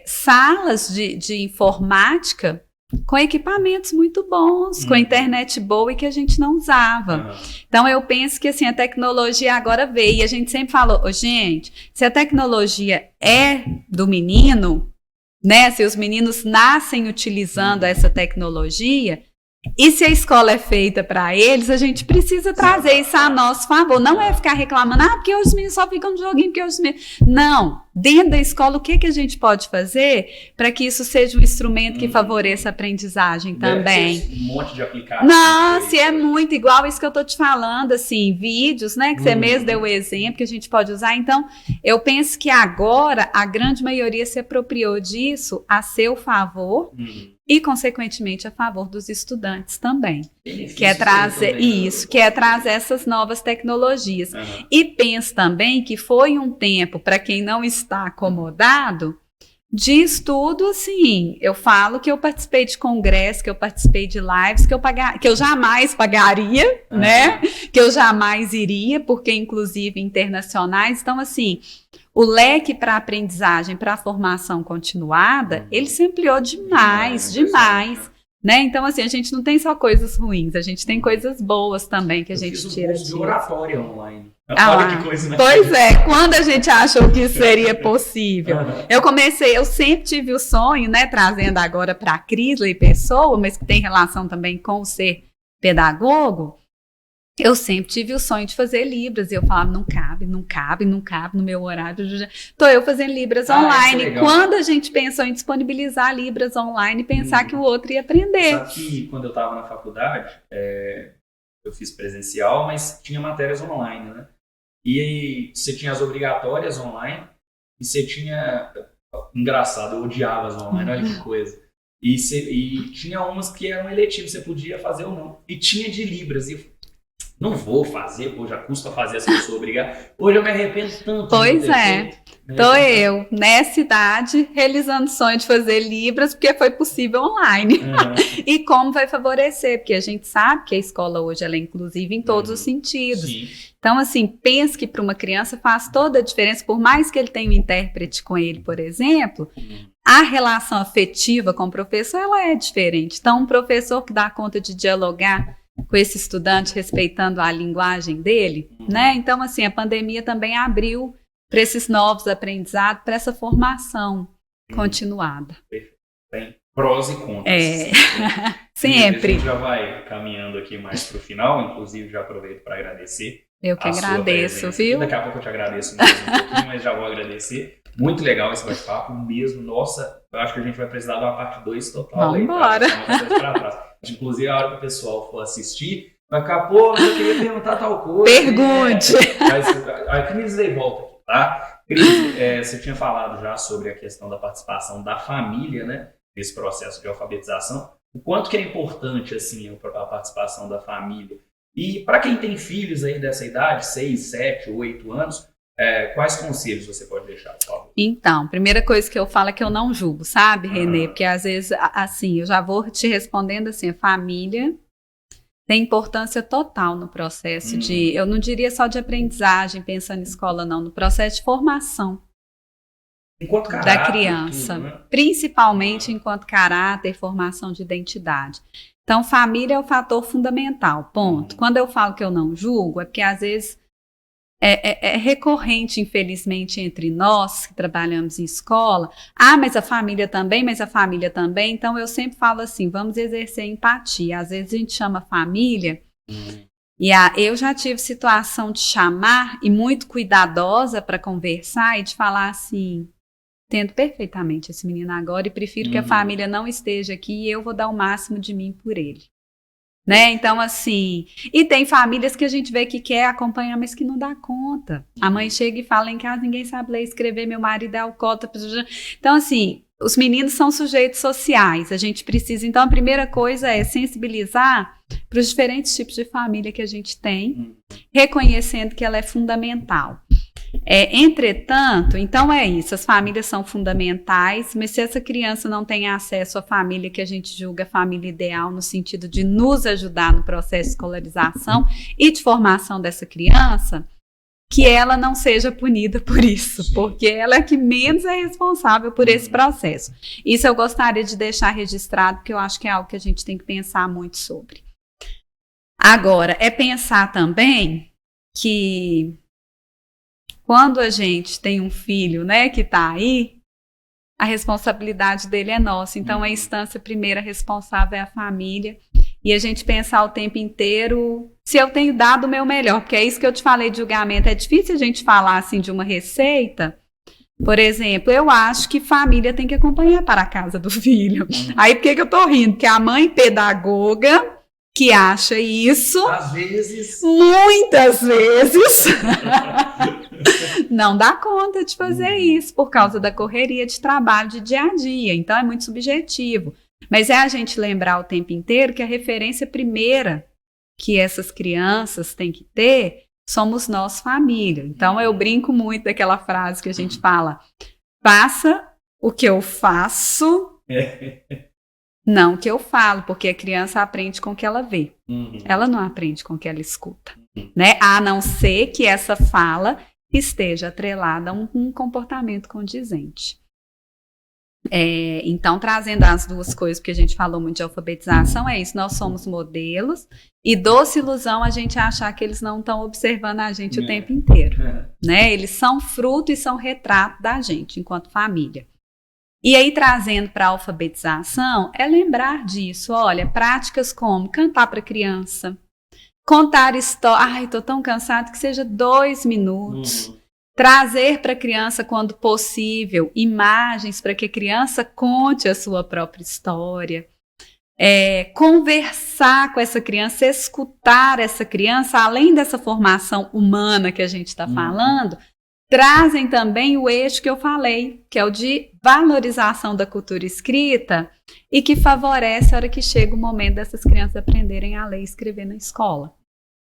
Speaker 2: salas de informática com equipamentos muito bons, com internet boa e que a gente não usava. Então, eu penso que assim, a tecnologia agora veio. E a gente sempre falou, gente, se a tecnologia é do menino, né? Se os meninos nascem utilizando essa tecnologia, e se a escola é feita para eles, a gente precisa trazer isso a nosso favor. Não é ficar reclamando, porque hoje os meninos só ficam no joguinho, porque hoje os meninos... Não. Dentro da escola, o que a gente pode fazer para que isso seja um instrumento que favoreça a aprendizagem também?
Speaker 1: Um monte de aplicativos.
Speaker 2: Nossa, é muito igual isso que eu tô te falando, assim, vídeos, né, que você mesmo deu o exemplo, que a gente pode usar. Então, eu penso que agora a grande maioria se apropriou disso a seu favor e, consequentemente, a favor dos estudantes também. Quer trazer essas novas tecnologias. E penso também que foi um tempo, para quem não está acomodado, de estudo, assim, eu falo que eu participei de congresso, que eu participei de lives, que eu jamais pagaria, né? Que eu jamais iria, porque inclusive internacionais. Então, assim, o leque para aprendizagem, para a formação continuada, ele se ampliou demais. Né? Então, assim, a gente não tem só coisas ruins, a gente tem coisas boas também que a gente tira disso.
Speaker 1: De oratória online. Olha que coisa, né?
Speaker 2: Pois é, quando a gente achou que isso seria possível. Eu sempre tive o sonho, né, trazendo agora para a Crisley Pessoa, mas que tem relação também com o ser pedagogo, eu sempre tive o sonho de fazer Libras, e eu falava, não cabe no meu horário. Tô eu fazendo Libras online. Quando a gente pensou em disponibilizar Libras online, pensar que o outro ia aprender.
Speaker 1: Sabe que quando eu estava na faculdade, eu fiz presencial, mas tinha matérias online, né? E aí você tinha as obrigatórias online, e você tinha... Engraçado, eu odiava as online, olha que coisa. E tinha umas que eram eletivas, você podia fazer ou não. E tinha de Libras, e não vou fazer, já custa fazer as pessoas obrigar. Hoje eu me arrependo tanto.
Speaker 2: Pois tô eu, nessa idade, realizando o sonho de fazer Libras, porque foi possível online. E como vai favorecer, porque a gente sabe que a escola hoje ela é inclusiva em todos os sentidos. Sim. Então, assim, pensa que para uma criança faz toda a diferença, por mais que ele tenha um intérprete com ele, por exemplo, a relação afetiva com o professor, ela é diferente. Então, um professor que dá conta de dialogar com esse estudante, respeitando a linguagem dele, né? Então, assim, a pandemia também abriu para esses novos aprendizados, para essa formação continuada.
Speaker 1: Tem prós e contras.
Speaker 2: Sempre.
Speaker 1: A gente já vai caminhando aqui mais para o final, inclusive já aproveito para agradecer.
Speaker 2: Eu que agradeço, viu?
Speaker 1: Daqui a pouco eu te agradeço mais um pouquinho, mas já vou agradecer. Muito legal esse bate-papo mesmo. Nossa, eu acho que a gente vai precisar de uma parte 2 total.
Speaker 2: Vamos embora.
Speaker 1: Inclusive, a hora que o pessoal for assistir, vai ficar, mas eu queria perguntar tal coisa.
Speaker 2: Pergunte!
Speaker 1: A Cris volta aqui, tá? Cris, você tinha falado já sobre a questão da participação da família, né? Nesse processo de alfabetização. O quanto que é importante, assim, a participação da família. E para quem tem filhos aí dessa idade, 6, 7, 8 anos, quais conselhos você pode deixar, por favor?
Speaker 2: Então, primeira coisa que eu falo é que eu não julgo, sabe, Renê? Porque às vezes, assim, eu já vou te respondendo assim, a família tem importância total no processo de, eu não diria só de aprendizagem, pensando em escola não, no processo de formação
Speaker 1: enquanto caráter,
Speaker 2: da criança,
Speaker 1: tudo, né?
Speaker 2: Principalmente enquanto caráter, formação de identidade. Então, família é o fator fundamental, ponto. Quando eu falo que eu não julgo, é porque às vezes é recorrente, infelizmente, entre nós que trabalhamos em escola. Mas a família também, Então, eu sempre falo assim, vamos exercer empatia. Às vezes a gente chama família, e eu já tive situação de chamar, e muito cuidadosa para conversar, e de falar assim, entendo perfeitamente esse menino agora, e prefiro que a família não esteja aqui, e eu vou dar o máximo de mim por ele. Né? Então, assim, e tem famílias que a gente vê que quer acompanhar, mas que não dá conta. A mãe chega e fala, em casa ninguém sabe ler e escrever, meu marido é alcoólatra. Então, assim, os meninos são sujeitos sociais, a gente precisa, então a primeira coisa é sensibilizar para os diferentes tipos de família que a gente tem, reconhecendo que ela é fundamental. Entretanto, então é isso, as famílias são fundamentais, mas se essa criança não tem acesso à família que a gente julga família ideal, no sentido de nos ajudar no processo de escolarização e de formação dessa criança, que ela não seja punida por isso, porque ela é que menos é responsável por esse processo. Isso eu gostaria de deixar registrado, porque eu acho que é algo que a gente tem que pensar muito sobre. Agora, pensar também que quando a gente tem um filho, né, que está aí, a responsabilidade dele é nossa. Então, a instância primeira responsável é a família. E a gente pensar o tempo inteiro se eu tenho dado o meu melhor, porque é isso que eu te falei de julgamento. É difícil a gente falar assim de uma receita. Por exemplo, eu acho que família tem que acompanhar para a casa do filho. Aí, por que eu tô rindo? Porque a mãe pedagoga que acha isso,
Speaker 1: às vezes,
Speaker 2: muitas vezes, não dá conta de fazer isso por causa da correria de trabalho de dia a dia. Então, é muito subjetivo. Mas é a gente lembrar o tempo inteiro que a referência primeira que essas crianças têm que ter somos nós, família. Então, eu brinco muito daquela frase que a gente fala, faça o que eu faço, não o que eu falo, porque a criança aprende com o que ela vê. Ela não aprende com o que ela escuta. Né? A não ser que essa fala esteja atrelada a um comportamento condizente. Então, trazendo as duas coisas, porque a gente falou muito de alfabetização, é isso, nós somos modelos, e doce ilusão a gente achar que eles não estão observando a gente o tempo inteiro. Né? Eles são fruto e são retrato da gente, enquanto família. E aí, trazendo para a alfabetização, é lembrar disso, olha, práticas como cantar para criança, contar história, estou tão cansado, que seja 2 minutos. Trazer para a criança, quando possível, imagens para que a criança conte a sua própria história. Conversar com essa criança, escutar essa criança, além dessa formação humana que a gente está falando, trazem também o eixo que eu falei, que é o de valorização da cultura escrita e que favorece a hora que chega o momento dessas crianças aprenderem a ler e escrever na escola.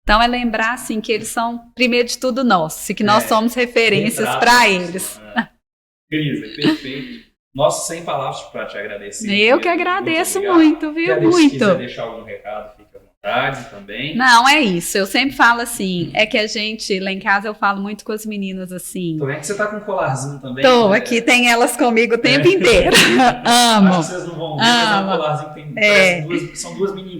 Speaker 2: Então, é lembrar, assim, que eles são, primeiro de tudo, nossos, e que nós somos referências para eles.
Speaker 1: Cris, é perfeito. Nossa, sem palavras para te agradecer.
Speaker 2: Eu que agradeço muito, viu? Muito.
Speaker 1: Se quiser deixar algum recado, fica à vontade também.
Speaker 2: Não, é isso. Eu sempre falo assim, é que a gente, lá em casa, eu falo muito com as meninas assim.
Speaker 1: Tô vendo que você tá com um colarzinho também.
Speaker 2: Tô, aqui tem elas comigo o tempo inteiro. Amo.
Speaker 1: Acho que vocês não vão ver, mas é um colarzinho que tem, são 2 menininhas.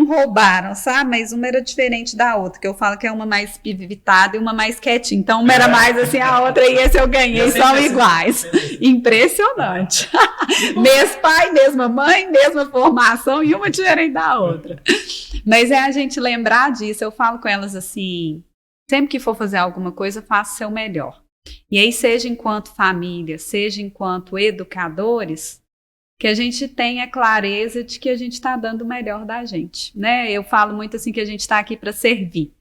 Speaker 2: Roubaram, sabe? Mas uma era diferente da outra, que eu falo que é uma mais pivitada e uma mais quietinha. Então, uma era mais assim, a outra, e esse eu ganhei, são iguais. Impressionante. Mesmo pai, mesma mãe, mesma formação e uma diferente da outra. Mas é a gente lembrar disso. Eu falo com elas assim, sempre que for fazer alguma coisa, faça o seu melhor. E aí, seja enquanto família, seja enquanto educadores, que a gente tenha clareza de que a gente está dando o melhor da gente. Né? Eu falo muito assim que a gente está aqui para servir.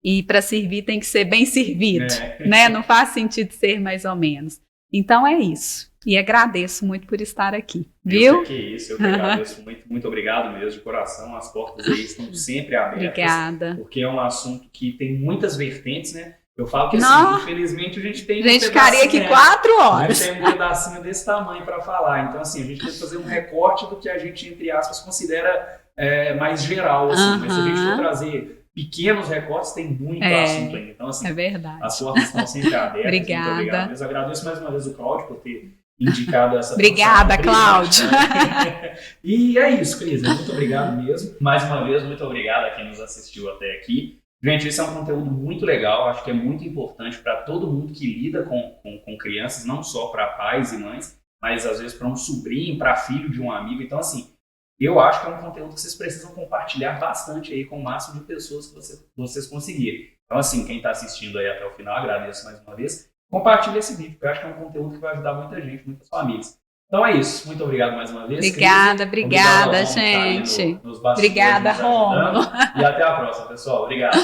Speaker 2: E para servir tem que ser bem servido. Né? Não faz sentido ser mais ou menos. Então é isso. E agradeço muito por estar aqui. Viu?
Speaker 1: Eu que agradeço muito. Muito obrigado mesmo, de coração. As portas aí estão sempre abertas.
Speaker 2: Obrigada.
Speaker 1: Porque é um assunto que tem muitas vertentes, né? Eu falo que assim, infelizmente a gente tem
Speaker 2: a gente ficaria aqui 4 horas.
Speaker 1: A gente tem um pedacinho desse tamanho para falar. Então, assim, a gente tem que fazer um recorte do que a gente, entre aspas, considera mais geral. Assim. Mas se a gente for trazer pequenos recortes, tem muito assunto ainda. Então, assim,
Speaker 2: é verdade.
Speaker 1: As portas estão sempre abertas.
Speaker 2: Obrigada.
Speaker 1: Muito obrigado. Eu agradeço mais uma vez o Cláudio por ter indicado essa
Speaker 2: Obrigada, Cláudio.
Speaker 1: E é isso, Cris. Muito obrigado mesmo. Mais uma vez, muito obrigado a quem nos assistiu até aqui. Gente, esse é um conteúdo muito legal, acho que é muito importante para todo mundo que lida com crianças, não só para pais e mães, mas às vezes para um sobrinho, para filho de um amigo. Então, assim, eu acho que é um conteúdo que vocês precisam compartilhar bastante aí com o máximo de pessoas que vocês conseguirem. Então, assim, quem está assistindo aí até o final, agradeço mais uma vez. Compartilhe esse vídeo, porque eu acho que é um conteúdo que vai ajudar muita gente, muitas famílias. Então é isso. Muito obrigado mais uma vez.
Speaker 2: Obrigada, gente.
Speaker 1: Nos bastidores,
Speaker 2: Obrigada,
Speaker 1: nos ajudando.
Speaker 2: Rômulo.
Speaker 1: E até a próxima, pessoal. Obrigado.